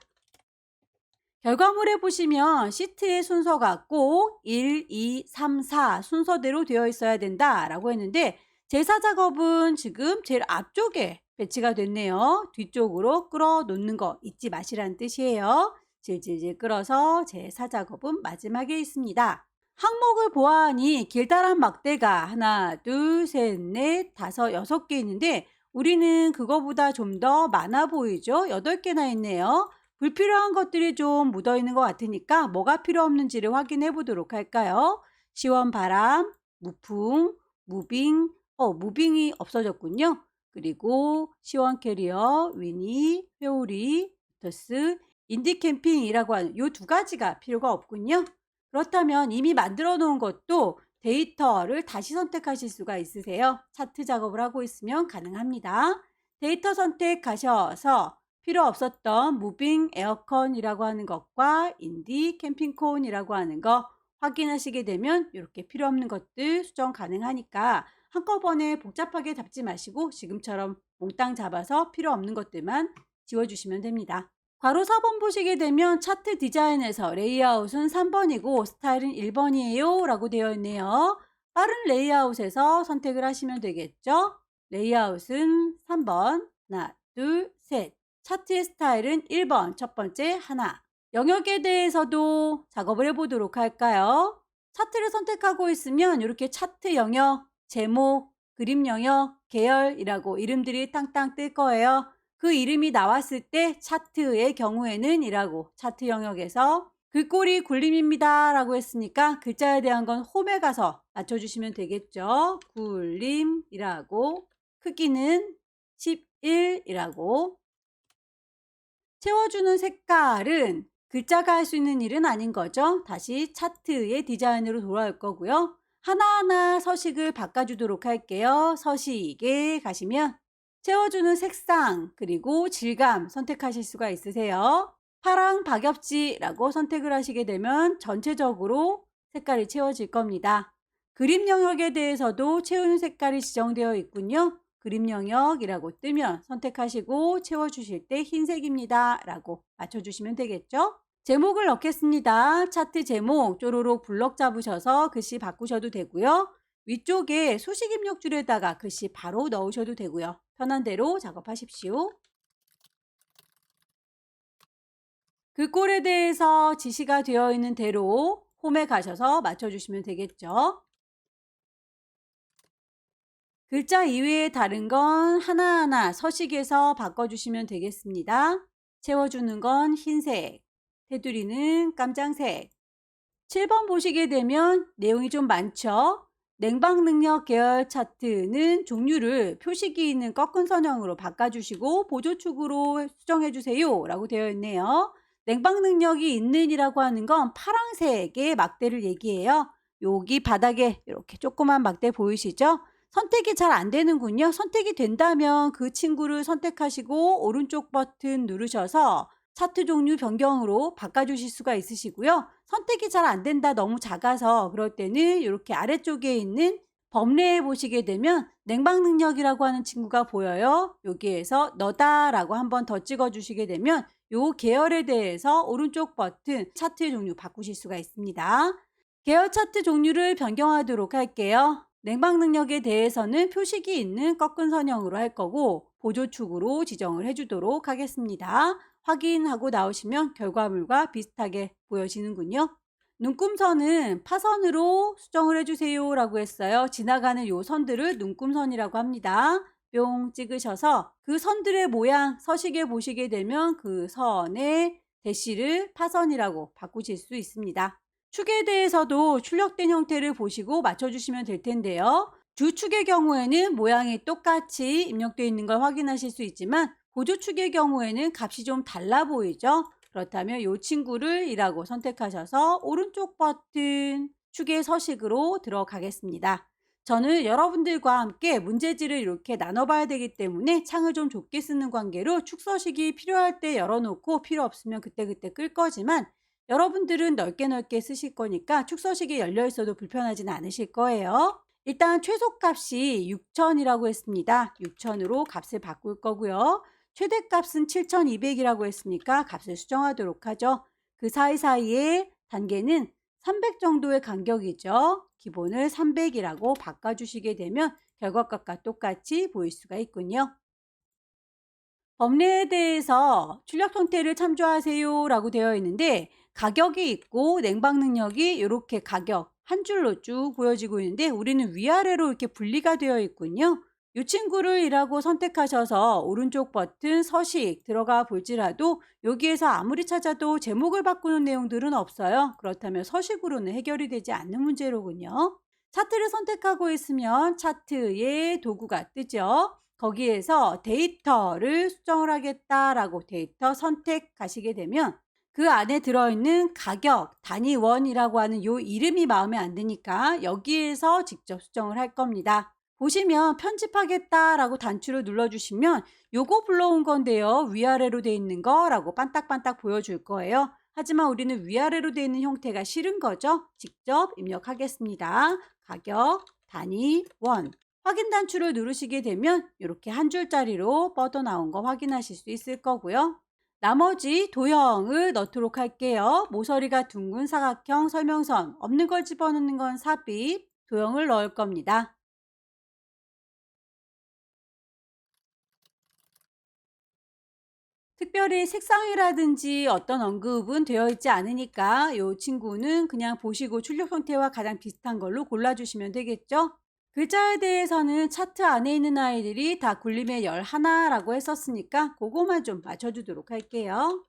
결과물에 보시면 시트의 순서가 꼭 1, 2, 3, 4 순서대로 되어 있어야 된다라고 했는데 제4작업은 지금 제일 앞쪽에 배치가 됐네요. 뒤쪽으로 끌어 놓는 거 잊지 마시라는 뜻이에요. 질질질 끌어서 제4작업은 마지막에 있습니다. 항목을 보아하니 길다란 막대가 하나, 둘, 셋, 넷, 다섯, 6개 있는데 우리는 그거보다 좀 더 많아 보이죠? 8개나 있네요. 불필요한 것들이 좀 묻어 있는 것 같으니까 뭐가 필요 없는지를 확인해 보도록 할까요? 시원 바람, 무풍, 무빙, 무빙이 없어졌군요. 그리고 시원 캐리어, 위니, 회오리, 터스, 인디 캠핑이라고 하는 이 두 가지가 필요가 없군요. 그렇다면 이미 만들어 놓은 것도 데이터를 다시 선택하실 수가 있으세요. 차트 작업을 하고 있으면 가능합니다. 데이터 선택하셔서 필요 없었던 무빙 에어컨이라고 하는 것과 인디 캠핑콘이라고 하는 거 확인하시게 되면 이렇게 필요 없는 것들 수정 가능하니까 한꺼번에 복잡하게 잡지 마시고 지금처럼 몽땅 잡아서 필요 없는 것들만 지워주시면 됩니다. 괄호 4번 보시게 되면 차트 디자인에서 레이아웃은 3번이고 스타일은 1번이에요 라고 되어 있네요. 빠른 레이아웃에서 선택을 하시면 되겠죠. 레이아웃은 3번, 하나, 둘, 셋. 차트의 스타일은 1번, 첫 번째 하나. 영역에 대해서도 작업을 해보도록 할까요? 차트를 선택하고 있으면 이렇게 차트 영역, 제목, 그림 영역, 계열이라고 이름들이 땅땅 뜰 거예요. 그 이름이 나왔을 때 차트의 경우에는 이라고 차트 영역에서 글꼴이 굴림입니다 라고 했으니까 글자에 대한 건 홈에 가서 맞춰주시면 되겠죠. 굴림이라고 크기는 11이라고 채워주는 색깔은 글자가 할 수 있는 일은 아닌 거죠. 다시 차트의 디자인으로 돌아올 거고요. 하나하나 서식을 바꿔주도록 할게요. 서식에 가시면 채워주는 색상 그리고 질감 선택하실 수가 있으세요. 파랑 박엽지라고 선택을 하시게 되면 전체적으로 색깔이 채워질 겁니다. 그림 영역에 대해서도 채우는 색깔이 지정되어 있군요. 그림 영역이라고 뜨면 선택하시고 채워주실 때 흰색입니다 라고 맞춰주시면 되겠죠. 제목을 넣겠습니다. 차트 제목 쪼로록 블럭 잡으셔서 글씨 바꾸셔도 되고요. 위쪽에 수식 입력줄에다가 글씨 바로 넣으셔도 되고요. 편한 대로 작업하십시오. 글꼴에 대해서 지시가 되어 있는 대로 홈에 가셔서 맞춰주시면 되겠죠. 글자 이외에 다른 건 하나하나 서식에서 바꿔주시면 되겠습니다. 채워주는 건 흰색, 테두리는 깜장색. 7번 보시게 되면 내용이 좀 많죠? 냉방 능력 계열 차트는 종류를 표식이 있는 꺾은 선형으로 바꿔주시고 보조축으로 수정해주세요 라고 되어 있네요. 냉방 능력이 있는 이라고 하는 건 파란색의 막대를 얘기해요. 여기 바닥에 이렇게 조그만 막대 보이시죠? 선택이 잘 안 되는군요. 선택이 된다면 그 친구를 선택하시고 오른쪽 버튼 누르셔서 차트 종류 변경으로 바꿔주실 수가 있으시고요. 선택이 잘 안 된다, 너무 작아서 그럴 때는 이렇게 아래쪽에 있는 범례에 보시게 되면 냉방 능력이라고 하는 친구가 보여요. 여기에서 너다라고 한번 더 찍어주시게 되면 이 계열에 대해서 오른쪽 버튼 차트 종류 바꾸실 수가 있습니다. 계열 차트 종류를 변경하도록 할게요. 냉방 능력에 대해서는 표식이 있는 꺾은 선형으로 할 거고 보조축으로 지정을 해주도록 하겠습니다. 확인하고 나오시면 결과물과 비슷하게 보여지는군요. 눈금선은 파선으로 수정을 해주세요 라고 했어요. 지나가는 요 선들을 눈금선이라고 합니다. 뿅 찍으셔서 그 선들의 모양 서식에 보시게 되면 그 선의 대시를 파선이라고 바꾸실 수 있습니다. 축에 대해서도 출력된 형태를 보시고 맞춰주시면 될 텐데요. 주축의 경우에는 모양이 똑같이 입력되어 있는 걸 확인하실 수 있지만 보조축의 경우에는 값이 좀 달라 보이죠? 그렇다면 이 친구를 이라고 선택하셔서 오른쪽 버튼 축의 서식으로 들어가겠습니다. 저는 여러분들과 함께 문제지를 이렇게 나눠봐야 되기 때문에 창을 좀 좁게 쓰는 관계로 축 서식이 필요할 때 열어놓고 필요 없으면 그때그때 끌 거지만 여러분들은 넓게 쓰실 거니까 축 서식이 열려 있어도 불편하지는 않으실 거예요. 일단 최소값이 6000이라고 했습니다. 6000으로 값을 바꿀 거고요. 최대값은 7200이라고 했으니까 값을 수정하도록 하죠. 그 사이사이에 단계는 300 정도의 간격이죠. 기본을 300이라고 바꿔주시게 되면 결과값과 똑같이 보일 수가 있군요. 법례에 대해서 출력 형태를 참조하세요 라고 되어 있는데 가격이 있고 냉방 능력이 이렇게 가격 한 줄로 쭉 보여지고 있는데 우리는 위아래로 이렇게 분리가 되어 있군요. 이 친구를 이라고 선택하셔서 오른쪽 버튼 서식 들어가 볼지라도 여기에서 아무리 찾아도 제목을 바꾸는 내용들은 없어요. 그렇다면 서식으로는 해결이 되지 않는 문제로군요. 차트를 선택하고 있으면 차트의 도구가 뜨죠. 거기에서 데이터를 수정을 하겠다라고 데이터 선택하시게 되면 그 안에 들어있는 가격, 단위원이라고 하는 요 이름이 마음에 안 드니까 여기에서 직접 수정을 할 겁니다. 보시면 편집하겠다라고 단추를 눌러주시면 요거 불러온 건데요. 위아래로 돼 있는 거라고 반딱반딱 보여줄 거예요. 하지만 우리는 위아래로 돼 있는 형태가 싫은 거죠. 직접 입력하겠습니다. 가격, 단위, 원. 확인 단추를 누르시게 되면 이렇게 한 줄짜리로 뻗어나온 거 확인하실 수 있을 거고요. 나머지 도형을 넣도록 할게요. 모서리가 둥근 사각형 설명선, 없는 걸 집어넣는 건 삽입, 도형을 넣을 겁니다. 특별히 색상이라든지 어떤 언급은 되어 있지 않으니까 이 친구는 그냥 보시고 출력 형태와 가장 비슷한 걸로 골라주시면 되겠죠. 글자에 대해서는 차트 안에 있는 아이들이 다 굴림의 열 하나라고 했었으니까 그거만 좀 맞춰주도록 할게요.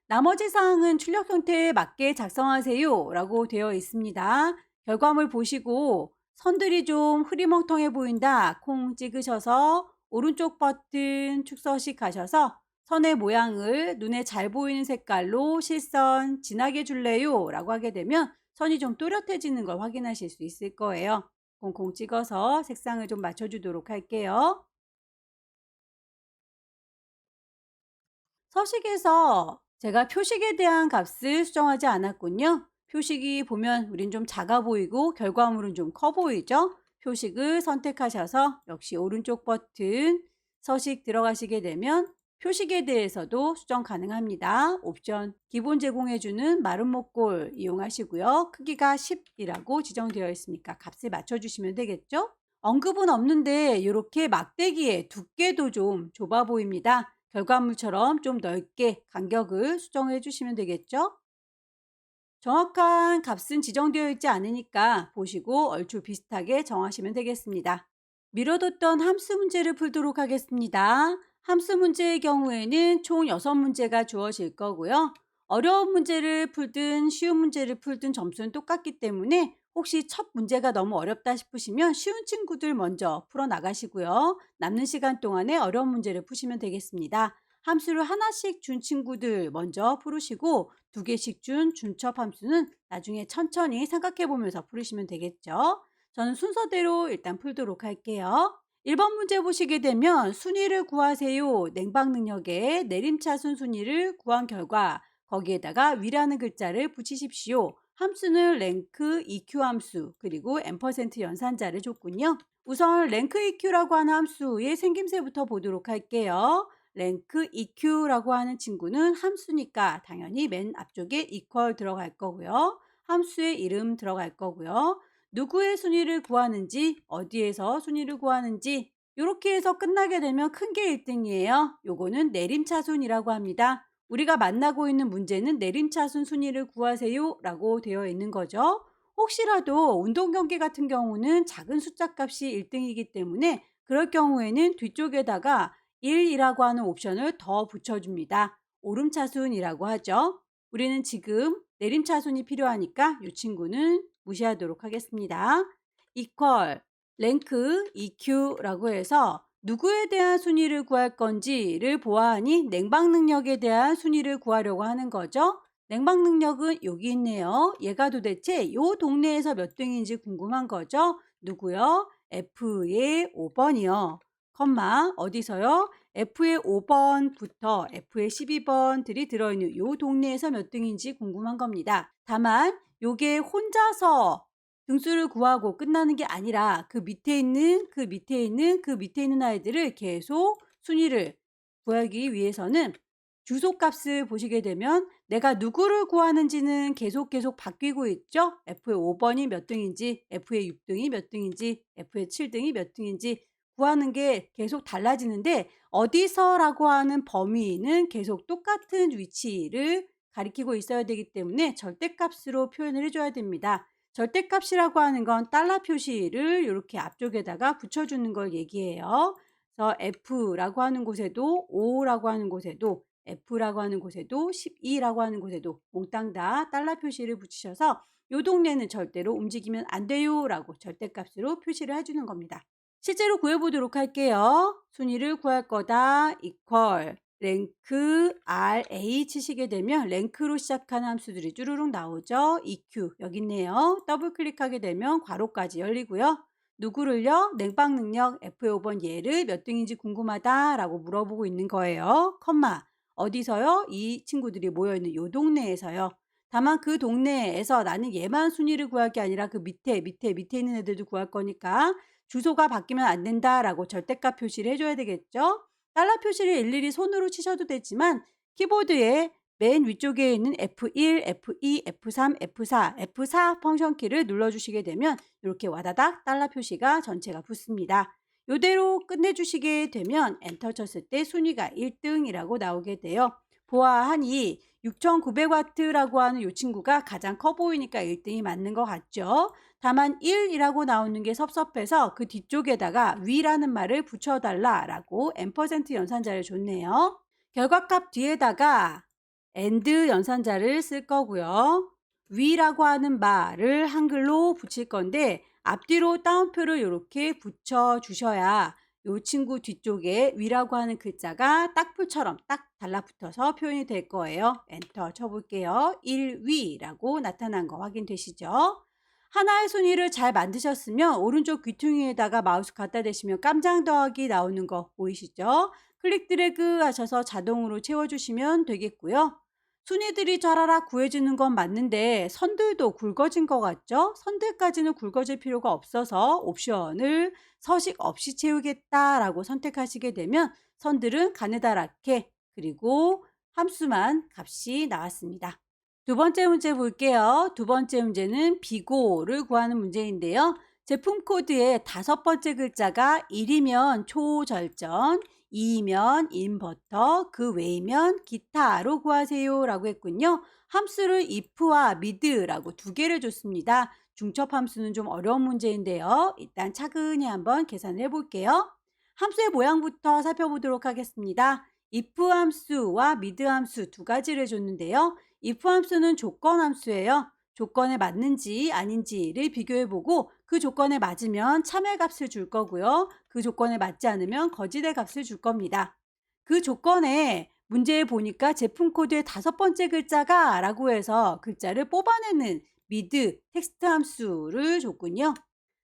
나머지 사항은 출력 형태에 맞게 작성하세요 라고 되어 있습니다. 결과물 보시고 선들이 좀 흐리멍텅해 보인다 콩 찍으셔서 오른쪽 버튼 축서식 하셔서 선의 모양을 눈에 잘 보이는 색깔로 실선 진하게 줄래요 라고 하게 되면 선이 좀 또렷해지는 걸 확인하실 수 있을 거예요. 콩콩 찍어서 색상을 좀 맞춰주도록 할게요. 서식에서 제가 표식에 대한 값을 수정하지 않았군요. 표식이 보면 우린 좀 작아 보이고 결과물은 좀 커 보이죠? 표식을 선택하셔서 역시 오른쪽 버튼 서식 들어가시게 되면 표식에 대해서도 수정 가능합니다. 옵션 기본 제공해주는 마른 목골 이용하시고요. 크기가 10이라고 지정되어 있으니까 값을 맞춰주시면 되겠죠? 언급은 없는데 이렇게 막대기의 두께도 좀 좁아 보입니다. 결과물처럼 좀 넓게 간격을 수정해 주시면 되겠죠? 정확한 값은 지정되어 있지 않으니까 보시고 얼추 비슷하게 정하시면 되겠습니다. 미뤄뒀던 함수 문제를 풀도록 하겠습니다. 함수 문제의 경우에는 총 6문제가 주어질 거고요. 어려운 문제를 풀든 쉬운 문제를 풀든 점수는 똑같기 때문에 혹시 첫 문제가 너무 어렵다 싶으시면 쉬운 친구들 먼저 풀어 나가시고요. 남는 시간 동안에 어려운 문제를 푸시면 되겠습니다. 함수를 하나씩 준 친구들 먼저 풀으시고 2개씩 준 준첩 함수는 나중에 천천히 생각해 보면서 풀으시면 되겠죠. 저는 순서대로 일단 풀도록 할게요. 1번 문제 보시게 되면 순위를 구하세요. 냉방 능력의 내림차순 순위를 구한 결과 거기에다가 위라는 글자를 붙이십시오. 함수는 랭크 EQ 함수 그리고 M% 연산자를 줬군요. 우선 랭크 EQ라고 하는 함수의 생김새부터 보도록 할게요. 랭크 EQ라고 하는 친구는 함수니까 당연히 맨 앞쪽에 equal 들어갈 거고요. 함수의 이름 들어갈 거고요. 누구의 순위를 구하는지, 어디에서 순위를 구하는지 이렇게 해서 끝나게 되면 큰 게 1등이에요. 요거는 내림차순이라고 합니다. 우리가 만나고 있는 문제는 내림차순 순위를 구하세요 라고 되어 있는 거죠. 혹시라도 운동 경기 같은 경우는 작은 숫자 값이 1등이기 때문에 그럴 경우에는 뒤쪽에다가 1이라고 하는 옵션을 더 붙여줍니다. 오름차순이라고 하죠. 우리는 지금 내림차순이 필요하니까 이 친구는 무시하도록 하겠습니다. equal, 랭크, EQ라고 해서 누구에 대한 순위를 구할 건지를 보아하니 냉방 능력에 대한 순위를 구하려고 하는 거죠. 냉방 능력은 여기 있네요. 얘가 도대체 요 동네에서 몇 등인지 궁금한 거죠. 누구요? F의 5번이요. 컴마 어디서요? F의 5번부터 F의 12번들이 들어있는 요 동네에서 몇 등인지 궁금한 겁니다. 다만 요게 혼자서 등수를 구하고 끝나는 게 아니라 그 밑에 있는 아이들을 계속 순위를 구하기 위해서는 주소값을 보시게 되면 내가 누구를 구하는지는 계속 바뀌고 있죠. F의 5번이 몇 등인지, F의 6등이 몇 등인지, F의 7등이 몇 등인지 구하는 게 계속 달라지는데 어디서라고 하는 범위는 계속 똑같은 위치를 가리키고 있어야 되기 때문에 절대값으로 표현을 해줘야 됩니다. 절대값이라고 하는 건 달러 표시를 이렇게 앞쪽에다가 붙여주는 걸 얘기해요. 그래서 F라고 하는 곳에도 5라고 하는 곳에도 F라고 하는 곳에도 12라고 하는 곳에도 몽땅 다 달러 표시를 붙이셔서 요 동네는 절대로 움직이면 안 돼요 라고 절대값으로 표시를 해주는 겁니다. 실제로 구해보도록 할게요. 순위를 구할 거다. equal 랭크 RA 치시게 되면 랭크로 시작하는 함수들이 쭈루룩 나오죠. EQ 여기 있네요. 더블 클릭하게 되면 괄호까지 열리고요. 누구를요? 냉방 능력 F의 5번 얘를 몇 등인지 궁금하다 라고 물어보고 있는 거예요. 컴마 어디서요? 이 친구들이 모여있는 요 동네에서요. 다만 그 동네에서 나는 얘만 순위를 구할 게 아니라 그 밑에 있는 애들도 구할 거니까 주소가 바뀌면 안 된다라고 절대값 표시를 해줘야 되겠죠. 달러 표시를 일일이 손으로 치셔도 되지만 키보드에 맨 위쪽에 있는 F1, F2, F3, F4, F4 펑션 키를 눌러주시게 되면 이렇게 와다닥 달러 표시가 전체가 붙습니다. 이대로 끝내주시게 되면 엔터 쳤을 때 순위가 1등이라고 나오게 돼요. 보아하니 6900W라고 하는 이 친구가 가장 커 보이니까 1등이 맞는 것 같죠. 다만 1이라고 나오는 게 섭섭해서 그 뒤쪽에다가 위라는 말을 붙여달라라고 앰퍼센트 연산자를 줬네요. 결과값 뒤에다가 and 연산자를 쓸 거고요. 위라고 하는 말을 한글로 붙일 건데 앞뒤로 따옴표를 이렇게 붙여주셔야 이 친구 뒤쪽에 위라고 하는 글자가 딱풀처럼 딱 달라붙어서 표현이 될 거예요. 엔터 쳐볼게요. 1위라고 나타난 거 확인되시죠? 하나의 순위를 잘 만드셨으면 오른쪽 귀퉁이에다가 마우스 갖다 대시면 깜장 더하기 나오는 거 보이시죠? 클릭 드래그 하셔서 자동으로 채워주시면 되겠고요. 순위들이 쫘라락 구해지는 건 맞는데 선들도 굵어진 것 같죠? 선들까지는 굵어질 필요가 없어서 옵션을 서식 없이 채우겠다라고 선택하시게 되면 선들은 가느다랗게 그리고 함수만 값이 나왔습니다. 두 번째 문제 볼게요. 두 번째 문제는 비고를 구하는 문제인데요. 제품 코드의 다섯 번째 글자가 1이면 초절전, 2면 인버터, 그 외이면 기타로 구하세요 라고 했군요. 함수를 if와 mid라고 두 개를 줬습니다. 중첩 함수는 좀 어려운 문제인데요. 일단 차근히 한번 계산을 해볼게요. 함수의 모양부터 살펴보도록 하겠습니다. if 함수와 mid 함수 두 가지를 줬는데요. if 함수는 조건 함수예요. 조건에 맞는지 아닌지를 비교해보고 그 조건에 맞으면 참의 값을 줄 거고요. 그 조건에 맞지 않으면 거짓의 값을 줄 겁니다. 그 조건에 문제에 보니까 제품 코드의 다섯 번째 글자가 라고 해서 글자를 뽑아내는 mid 텍스트 함수를 줬군요.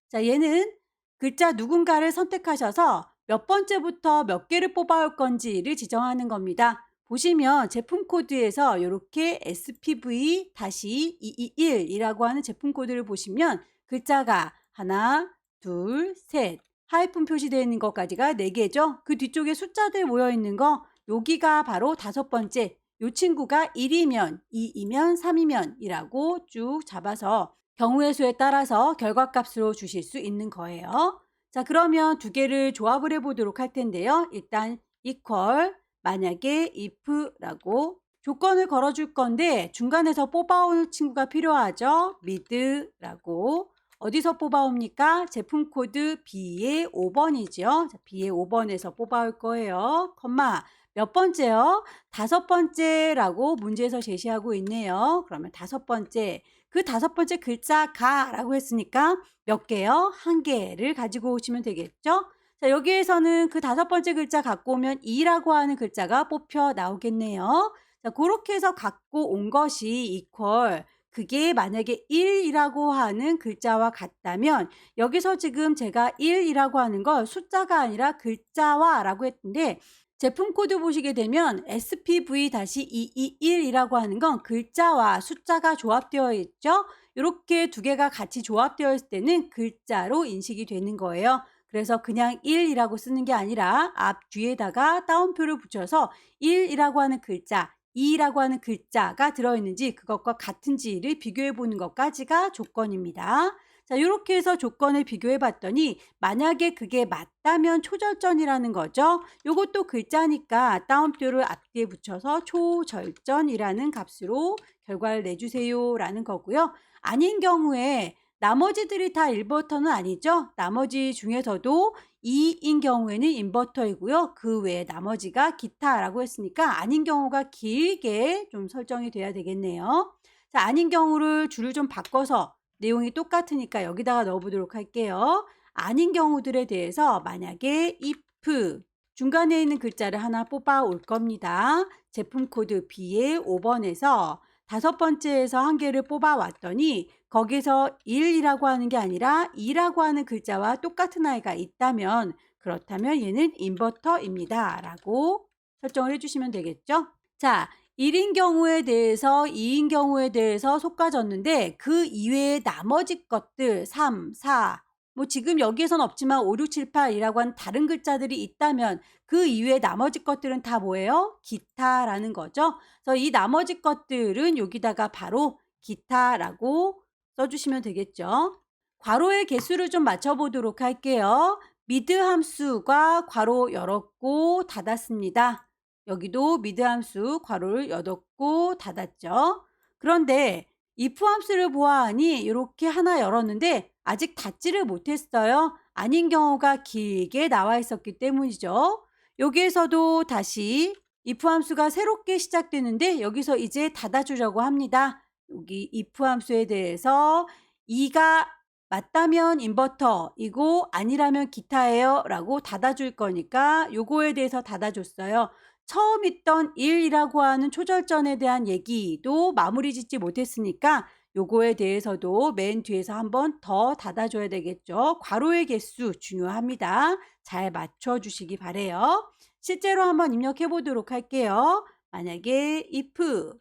자, 얘는 글자 누군가를 선택하셔서 몇 번째부터 몇 개를 뽑아올 건지를 지정하는 겁니다. 보시면 제품 코드에서 이렇게 SPV-221이라고 하는 제품 코드를 보시면 글자가 하나, 둘, 셋 하이픈 표시되어 있는 것까지가 4개죠. 그 뒤쪽에 숫자들 모여 있는 거 여기가 바로 다섯 번째. 이 친구가 1이면, 2이면, 3이면 이라고 쭉 잡아서 경우의 수에 따라서 결과값으로 주실 수 있는 거예요. 자, 그러면 두 개를 조합을 해보도록 할 텐데요. 일단 equal 만약에 if라고 조건을 걸어줄 건데 중간에서 뽑아올 친구가 필요하죠. mid라고 어디서 뽑아옵니까? 제품 코드 B의 5번이죠. B의 5번에서 뽑아올 거예요. 컴마 몇 번째요? 다섯 번째라고 문제에서 제시하고 있네요. 그러면 다섯 번째 그 다섯 번째 글자가 라고 했으니까 몇 개요? 한 개를 가지고 오시면 되겠죠? 자, 여기에서는 그 다섯 번째 글자 갖고 오면 2라고 하는 글자가 뽑혀 나오겠네요. 자, 그렇게 해서 갖고 온 것이 equal 그게 만약에 1이라고 하는 글자와 같다면 여기서 지금 제가 1이라고 하는 걸 숫자가 아니라 글자와라고 했는데 제품 코드 보시게 되면 SPV-221이라고 하는 건 글자와 숫자가 조합되어 있죠. 이렇게 두 개가 같이 조합되어 있을 때는 글자로 인식이 되는 거예요. 그래서 그냥 1이라고 쓰는 게 아니라 앞 뒤에다가 따옴표를 붙여서 1이라고 하는 글자, 2라고 하는 글자가 들어있는지 그것과 같은지를 비교해 보는 것까지가 조건입니다. 자, 이렇게 해서 조건을 비교해 봤더니 만약에 그게 맞다면 초절전이라는 거죠. 요것도 글자니까 따옴표를 앞뒤에 붙여서 초절전이라는 값으로 결과를 내주세요 라는 거고요. 아닌 경우에 나머지들이 다 인버터는 아니죠. 나머지 중에서도 2인 경우에는 인버터이고요. 그 외에 나머지가 기타라고 했으니까 아닌 경우가 길게 좀 설정이 돼야 되겠네요. 자, 아닌 경우를 줄을 좀 바꿔서 내용이 똑같으니까 여기다가 넣어보도록 할게요. 아닌 경우들에 대해서 만약에 if 중간에 있는 글자를 하나 뽑아 올 겁니다. 제품 코드 B의 5번에서 다섯 번째에서 한 개를 뽑아 왔더니 거기서 1이라고 하는 게 아니라 2라고 하는 글자와 똑같은 아이가 있다면 그렇다면 얘는 인버터입니다. 라고 설정을 해주시면 되겠죠. 자, 1인 경우에 대해서 2인 경우에 대해서 솎아졌는데 그 이외의 나머지 것들 3, 4, 뭐 지금 여기에선 없지만 5, 6, 7, 8이라고 한 다른 글자들이 있다면 그 이외의 나머지 것들은 다 뭐예요? 기타라는 거죠. 그래서 이 나머지 것들은 여기다가 바로 기타라고 써주시면 되겠죠. 괄호의 개수를 좀 맞춰보도록 할게요. 미드 함수가 괄호 열었고 닫았습니다. 여기도 미드 함수 괄호를 열었고 닫았죠. 그런데 if 함수를 보아하니 이렇게 하나 열었는데 아직 닫지를 못했어요. 아닌 경우가 길게 나와 있었기 때문이죠. 여기에서도 다시 if 함수가 새롭게 시작되는데 여기서 이제 닫아주려고 합니다. 여기 if 함수에 대해서 2가 맞다면 인버터이고 아니라면 기타예요 라고 닫아줄 거니까 요거에 대해서 닫아줬어요. 처음 있던 1이라고 하는 초절전에 대한 얘기도 마무리 짓지 못했으니까 요거에 대해서도 맨 뒤에서 한번 더 닫아줘야 되겠죠. 괄호의 개수 중요합니다. 잘 맞춰주시기 바래요. 실제로 한번 입력해 보도록 할게요. 만약에 if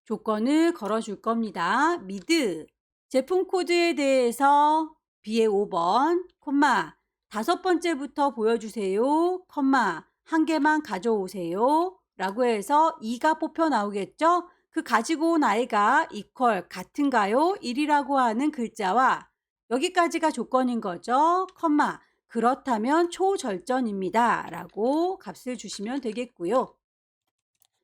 조건을 걸어줄 겁니다. mid 제품 코드에 대해서 B의 5번, 콤마, 5번째부터 보여주세요, 콤마, 한 개만 가져오세요 라고 해서 2가 뽑혀 나오겠죠? 그 가지고 온 i가 equal 같은가요? 1이라고 하는 글자와 여기까지가 조건인 거죠. 콤마, 그렇다면 초절전입니다 라고 값을 주시면 되겠고요.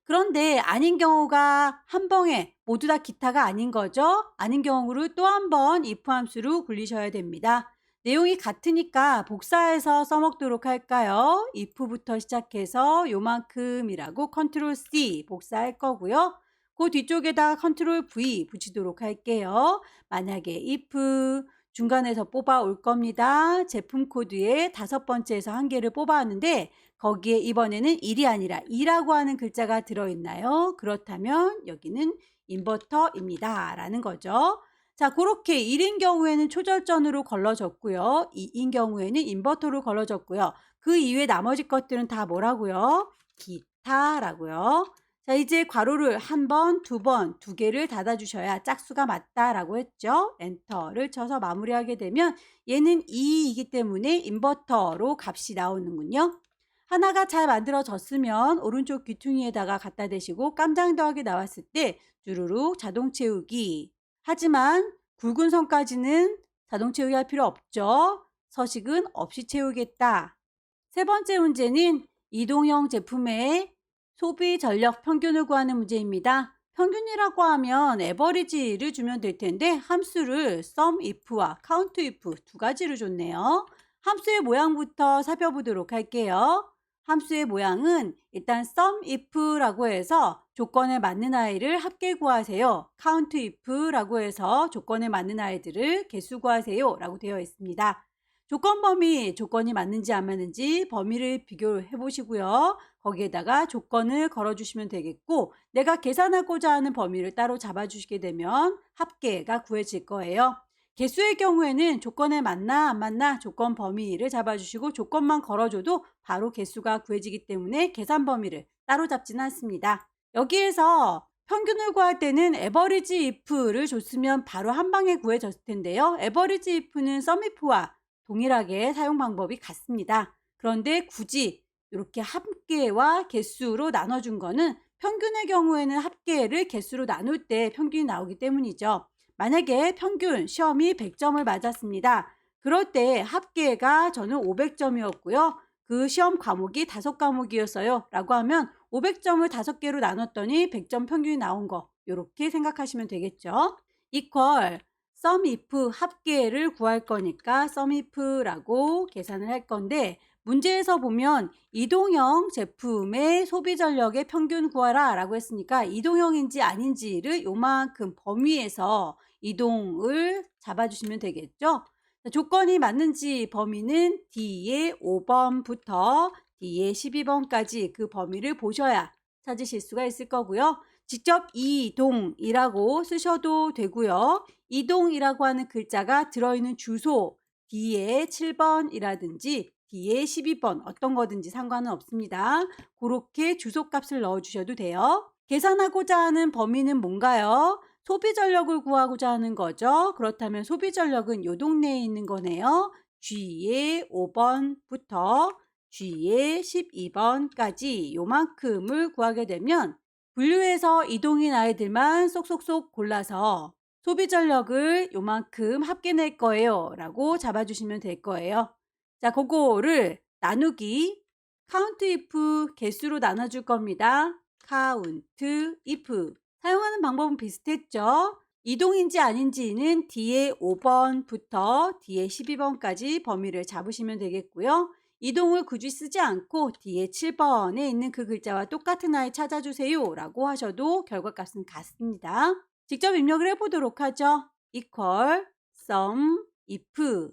그런데 아닌 경우가 한 번에 모두 다 기타가 아닌 거죠. 아닌 경우를 또 한 번 if 함수로 굴리셔야 됩니다. 내용이 같으니까 복사해서 써먹도록 할까요? if부터 시작해서 요만큼이라고 컨트롤 C 복사할 거고요. 그 뒤쪽에다 컨트롤 V 붙이도록 할게요. 만약에 if 중간에서 뽑아 올 겁니다. 제품 코드에 5번째에서 한 개를 뽑아왔는데 거기에 이번에는 1이 아니라 2라고 하는 글자가 들어있나요? 그렇다면 여기는 인버터입니다. 라는 거죠. 자, 그렇게 1인 경우에는 초절전으로 걸러졌고요. 2인 경우에는 인버터로 걸러졌고요. 그 이외 나머지 것들은 다 뭐라고요? 기타라고요. 자, 이제 괄호를 한 번, 두 번, 두 개를 닫아주셔야 짝수가 맞다라고 했죠. 엔터를 쳐서 마무리하게 되면 얘는 2이기 때문에 인버터로 값이 나오는군요. 하나가 잘 만들어졌으면 오른쪽 귀퉁이에다가 갖다 대시고 깜장 더하기 나왔을 때 주르륵 자동 채우기. 하지만 굵은 선까지는 자동 채우기 할 필요 없죠. 서식은 없이 채우겠다. 세 번째 문제는 이동형 제품의 소비 전력 평균을 구하는 문제입니다. 평균이라고 하면 에버리지를 주면 될 텐데 함수를 sum if와 count if 두 가지로 줬네요. 함수의 모양부터 살펴보도록 할게요. 함수의 모양은 일단 sum if라고 해서 조건에 맞는 아이를 합계 구하세요. count if라고 해서 조건에 맞는 아이들을 개수 구하세요 라고 되어 있습니다. 조건 범위, 조건이 맞는지 안 맞는지 범위를 비교해 보시고요. 거기에다가 조건을 걸어주시면 되겠고 내가 계산하고자 하는 범위를 따로 잡아주시게 되면 합계가 구해질 거예요. 개수의 경우에는 조건에 맞나 안 맞나 조건 범위를 잡아주시고 조건만 걸어줘도 바로 개수가 구해지기 때문에 계산 범위를 따로 잡지는 않습니다. 여기에서 평균을 구할 때는 average if를 줬으면 바로 한 방에 구해졌을 텐데요. average if는 sum if와 동일하게 사용 방법이 같습니다. 그런데 굳이 이렇게 합계와 개수로 나눠준 거는 평균의 경우에는 합계를 개수로 나눌 때 평균이 나오기 때문이죠. 만약에 평균 시험이 100점을 맞았습니다. 그럴 때 합계가 저는 500점이었고요. 그 시험 과목이 5과목이었어요. 라고 하면 500점을 5개로 나눴더니 100점 평균이 나온 거 이렇게 생각하시면 되겠죠. equal sum if 합계를 구할 거니까 sum if라고 계산을 할 건데 문제에서 보면 이동형 제품의 소비 전력의 평균 구하라 라고 했으니까 이동형인지 아닌지를 요만큼 범위에서 이동을 잡아주시면 되겠죠. 조건이 맞는지 범위는 D의 5번부터 D의 12번까지 그 범위를 보셔야 찾으실 수가 있을 거고요. 직접 이동이라고 쓰셔도 되고요. 이동이라고 하는 글자가 들어있는 주소 D의 7번이라든지 D의 12번 어떤 거든지 상관은 없습니다. 그렇게 주소값을 넣어주셔도 돼요. 계산하고자 하는 범위는 뭔가요? 소비 전력을 구하고자 하는 거죠. 그렇다면 소비 전력은 요 동네에 있는 거네요. G의 5번부터 G의 12번까지 요만큼을 구하게 되면 분류해서 이동인 아이들만 쏙쏙쏙 골라서 소비 전력을 요만큼 합계낼 거예요 라고 잡아주시면 될 거예요. 자, 그거를 나누기 count if 개수로 나눠줄 겁니다. count if. 사용하는 방법은 비슷했죠? 이동인지 아닌지는 뒤에 5번부터 뒤에 12번까지 범위를 잡으시면 되겠고요. 이동을 굳이 쓰지 않고 뒤에 7번에 있는 그 글자와 똑같은 아이 찾아주세요 라고 하셔도 결과값은 같습니다. 직접 입력을 해보도록 하죠. equal sum if.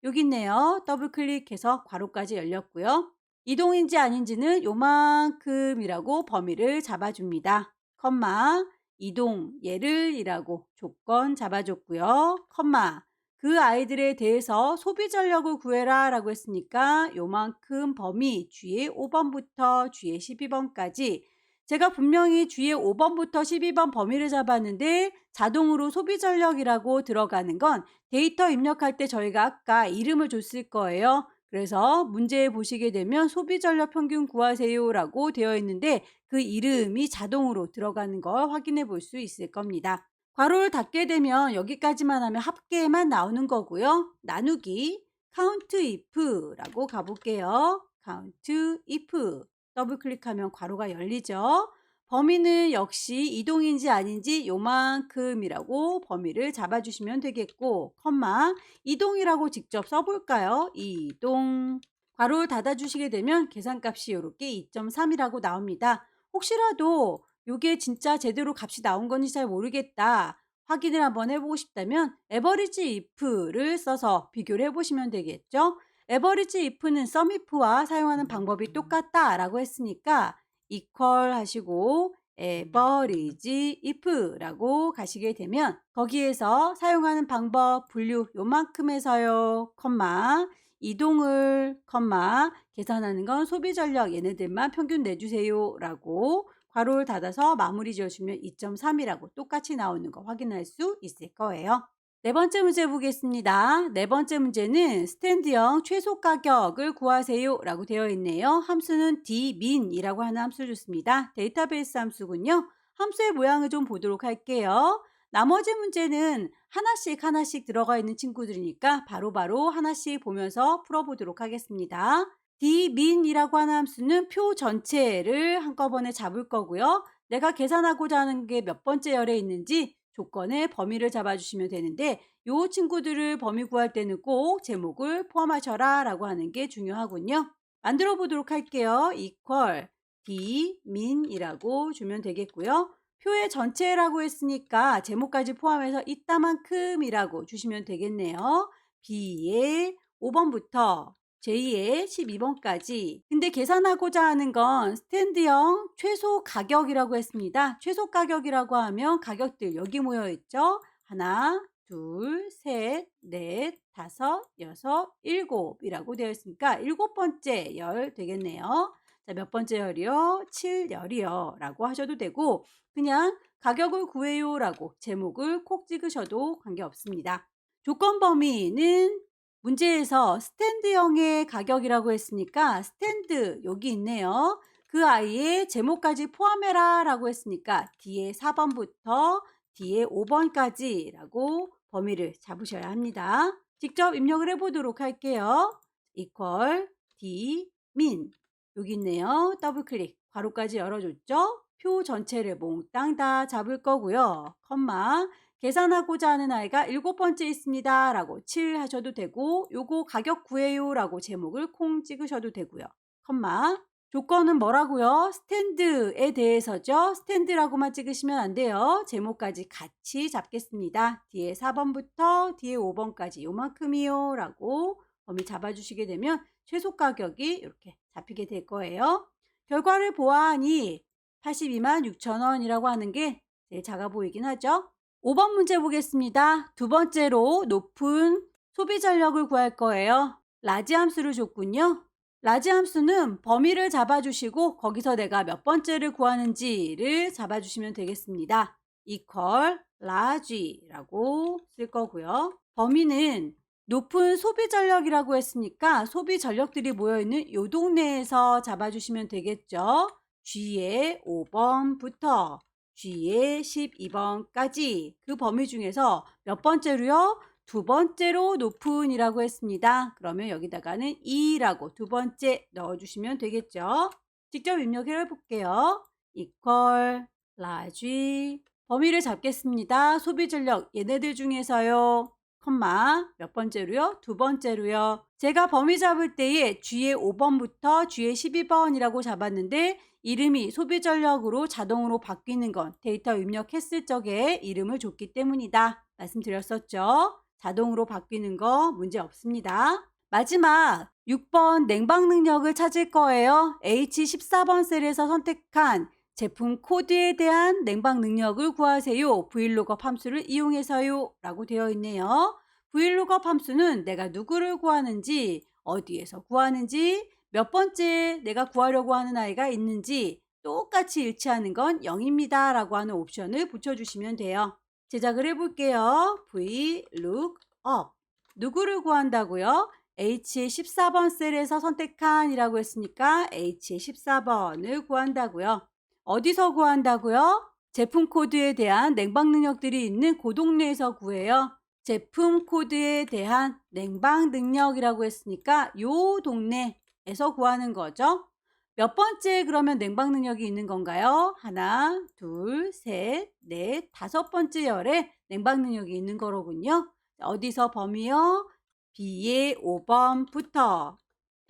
여기 있네요. 더블 클릭해서 괄호까지 열렸고요. 이동인지 아닌지는 요만큼이라고 범위를 잡아줍니다. 컴마 이동 얘를 이라고 조건 잡아줬고요. 컴마 그 아이들에 대해서 소비 전력을 구해라 라고 했으니까 요만큼 범위 주의 5번부터 주의 12번까지 제가 분명히 주의 5번부터 12번 범위를 잡았는데 자동으로 소비 전력이라고 들어가는 건 데이터 입력할 때 저희가 아까 이름을 줬을 거예요. 그래서 문제에 보시게 되면 소비 전력 평균 구하세요 라고 되어 있는데 그 이름이 자동으로 들어가는 걸 확인해 볼 수 있을 겁니다. 괄호를 닫게 되면 여기까지만 하면 합계만 나오는 거고요. 나누기 count if 라고 가볼게요. count if 더블 클릭하면 괄호가 열리죠. 범위는 역시 이동인지 아닌지 요만큼이라고 범위를 잡아주시면 되겠고 컴마 이동이라고 직접 써볼까요? 이동 괄호를 닫아주시게 되면 계산값이 이렇게 2.3이라고 나옵니다. 혹시라도 이게 진짜 제대로 값이 나온 건지 잘 모르겠다. 확인을 한번 해보고 싶다면 average if를 써서 비교를 해보시면 되겠죠. average if는 sum if와 사용하는 방법이 똑같다라고 했으니까 equal 하시고 average if라고 가시게 되면 거기에서 사용하는 방법 분류 요만큼에서요 컴마 이동을 컴마 계산하는 건 소비 전력 얘네들만 평균 내주세요 라고 괄호를 닫아서 마무리 지어주면 2.3이라고 똑같이 나오는 거 확인할 수 있을 거예요. 네 번째 문제 보겠습니다. 네 번째 문제는 스탠드형 최소 가격을 구하세요 라고 되어 있네요. 함수는 dmin이라고 하는 함수를 줬습니다. 데이터베이스 함수군요. 함수의 모양을 좀 보도록 할게요. 나머지 문제는 하나씩 들어가 있는 친구들이니까 바로바로 하나씩 보면서 풀어보도록 하겠습니다. dmin이라고 하는 함수는 표 전체를 한꺼번에 잡을 거고요. 내가 계산하고자 하는 게 몇 번째 열에 있는지 조건의 범위를 잡아주시면 되는데 이 친구들을 범위 구할 때는 꼭 제목을 포함하셔라 라고 하는 게 중요하군요. 만들어 보도록 할게요. equal dmin이라고 주면 되겠고요. 표의 전체라고 했으니까 제목까지 포함해서 이따만큼이라고 주시면 되겠네요. B의 5번부터 J의 12번까지. 근데 계산하고자 하는 건 스탠드형 최소 가격이라고 했습니다. 최소 가격이라고 하면 가격들 여기 모여 있죠. 하나, 둘, 셋, 넷, 다섯, 여섯, 일곱이라고 되어 있으니까 7번째 열 되겠네요. 자, 몇 번째 열이요? 7열이요 라고 하셔도 되고 그냥 가격을 구해요 라고 제목을 콕 찍으셔도 관계없습니다. 조건 범위는 문제에서 스탠드형의 가격이라고 했으니까 스탠드 여기 있네요. 그 아이의 제목까지 포함해라 라고 했으니까 뒤에 4번부터 뒤에 5번까지 라고 범위를 잡으셔야 합니다. 직접 입력을 해보도록 할게요. equal dmin 여기 있네요. 더블 클릭 괄호까지 열어줬죠. 표 전체를 몽땅 다 잡을 거고요. 컴마 계산하고자 하는 아이가 7번째 있습니다 라고 7 하셔도 되고 요거 가격 구해요 라고 제목을 콩 찍으셔도 되고요. 컴마 조건은 뭐라고요? 스탠드에 대해서죠. 스탠드라고만 찍으시면 안 돼요. 제목까지 같이 잡겠습니다. 뒤에 4번부터 뒤에 5번까지 요만큼이요 라고 범위 잡아주시게 되면 최소 가격이 이렇게 잡히게 될 거예요. 결과를 보아하니 82만 6천 원이라고 하는 게 제일 작아 보이긴 하죠. 5번 문제 보겠습니다. 두 번째로 높은 소비 전력을 구할 거예요. 라지 함수를 줬군요. 라지 함수는 범위를 잡아주시고 거기서 내가 몇 번째를 구하는지를 잡아주시면 되겠습니다. equal large라고 쓸 거고요. 범위는 높은 소비 전력이라고 했으니까 소비 전력들이 모여있는 요 동네에서 잡아주시면 되겠죠. G의 5번부터 G의 12번까지 그 범위 중에서 몇 번째로요? 두 번째로 높은이라고 했습니다. 그러면 여기다가는 2라고 두 번째 넣어주시면 되겠죠. 직접 입력해 볼게요. equal large 범위를 잡겠습니다. 소비 전력 얘네들 중에서요. 컴마 몇 번째로요? 두 번째로요. 제가 범위 잡을 때에 G의 5번부터 G의 12번이라고 잡았는데 이름이 소비 전력으로 자동으로 바뀌는 건 데이터 입력했을 적에 이름을 줬기 때문이다. 말씀드렸었죠. 자동으로 바뀌는 거 문제 없습니다. 마지막 6번 냉방 능력을 찾을 거예요. H14번 셀에서 선택한 제품 코드에 대한 냉방 능력을 구하세요. vlookup 함수를 이용해서요. 라고 되어 있네요. vlookup 함수는 내가 누구를 구하는지, 어디에서 구하는지, 몇 번째 내가 구하려고 하는 아이가 있는지 똑같이 일치하는 건 0입니다. 라고 하는 옵션을 붙여주시면 돼요. 제작을 해볼게요. vlookup 누구를 구한다고요? H의 14번 셀에서 선택한 이라고 했으니까 H의 14번을 구한다고요. 어디서 구한다고요? 제품 코드에 대한 냉방 능력들이 있는 그 동네에서 구해요. 제품 코드에 대한 냉방 능력이라고 했으니까 요 동네에서 구하는 거죠. 몇 번째 그러면 냉방 능력이 있는 건가요? 하나, 둘, 셋, 넷, 다섯 번째 열에 냉방 능력이 있는 거로군요. 어디서 범위요? B의 5번부터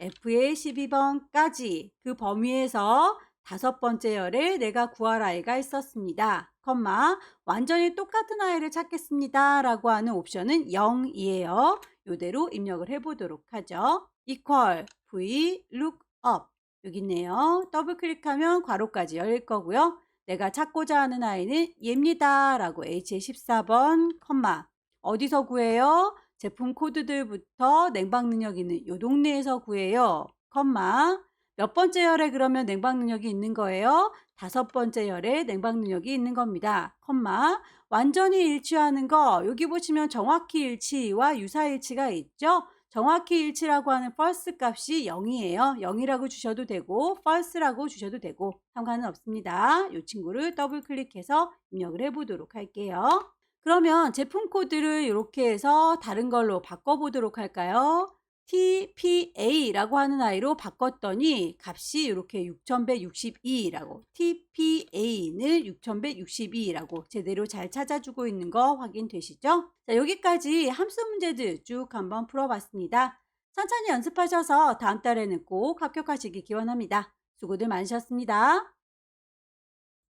F의 12번까지 그 범위에서 다섯 번째 열에 내가 구할 아이가 있었습니다. 컴마 완전히 똑같은 아이를 찾겠습니다. 라고 하는 옵션은 0이에요. 이대로 입력을 해보도록 하죠. equal vlookup 여기 있네요. 더블 클릭하면 괄호까지 열릴 거고요. 내가 찾고자 하는 아이는 얘입니다. 라고 H의 14번 컴마 어디서 구해요? 제품 코드들부터 냉방 능력 있는 요 동네에서 구해요. 컴마 몇 번째 열에 그러면 냉방 능력이 있는 거예요? 다섯 번째 열에 냉방 능력이 있는 겁니다. 컴마 완전히 일치하는 거 여기 보시면 정확히 일치와 유사일치가 있죠? 정확히 일치라고 하는 false 값이 0이에요. 0이라고 주셔도 되고 false라고 주셔도 되고 상관은 없습니다. 이 친구를 더블 클릭해서 입력을 해보도록 할게요. 그러면 제품 코드를 이렇게 해서 다른 걸로 바꿔보도록 할까요? TPA라고 하는 아이로 바꿨더니 값이 이렇게 6162라고 TPA는 6162라고 제대로 잘 찾아주고 있는 거 확인되시죠? 자, 여기까지 함수 문제들 쭉 한번 풀어봤습니다. 천천히 연습하셔서 다음 달에는 꼭 합격하시기 기원합니다. 수고들 많으셨습니다.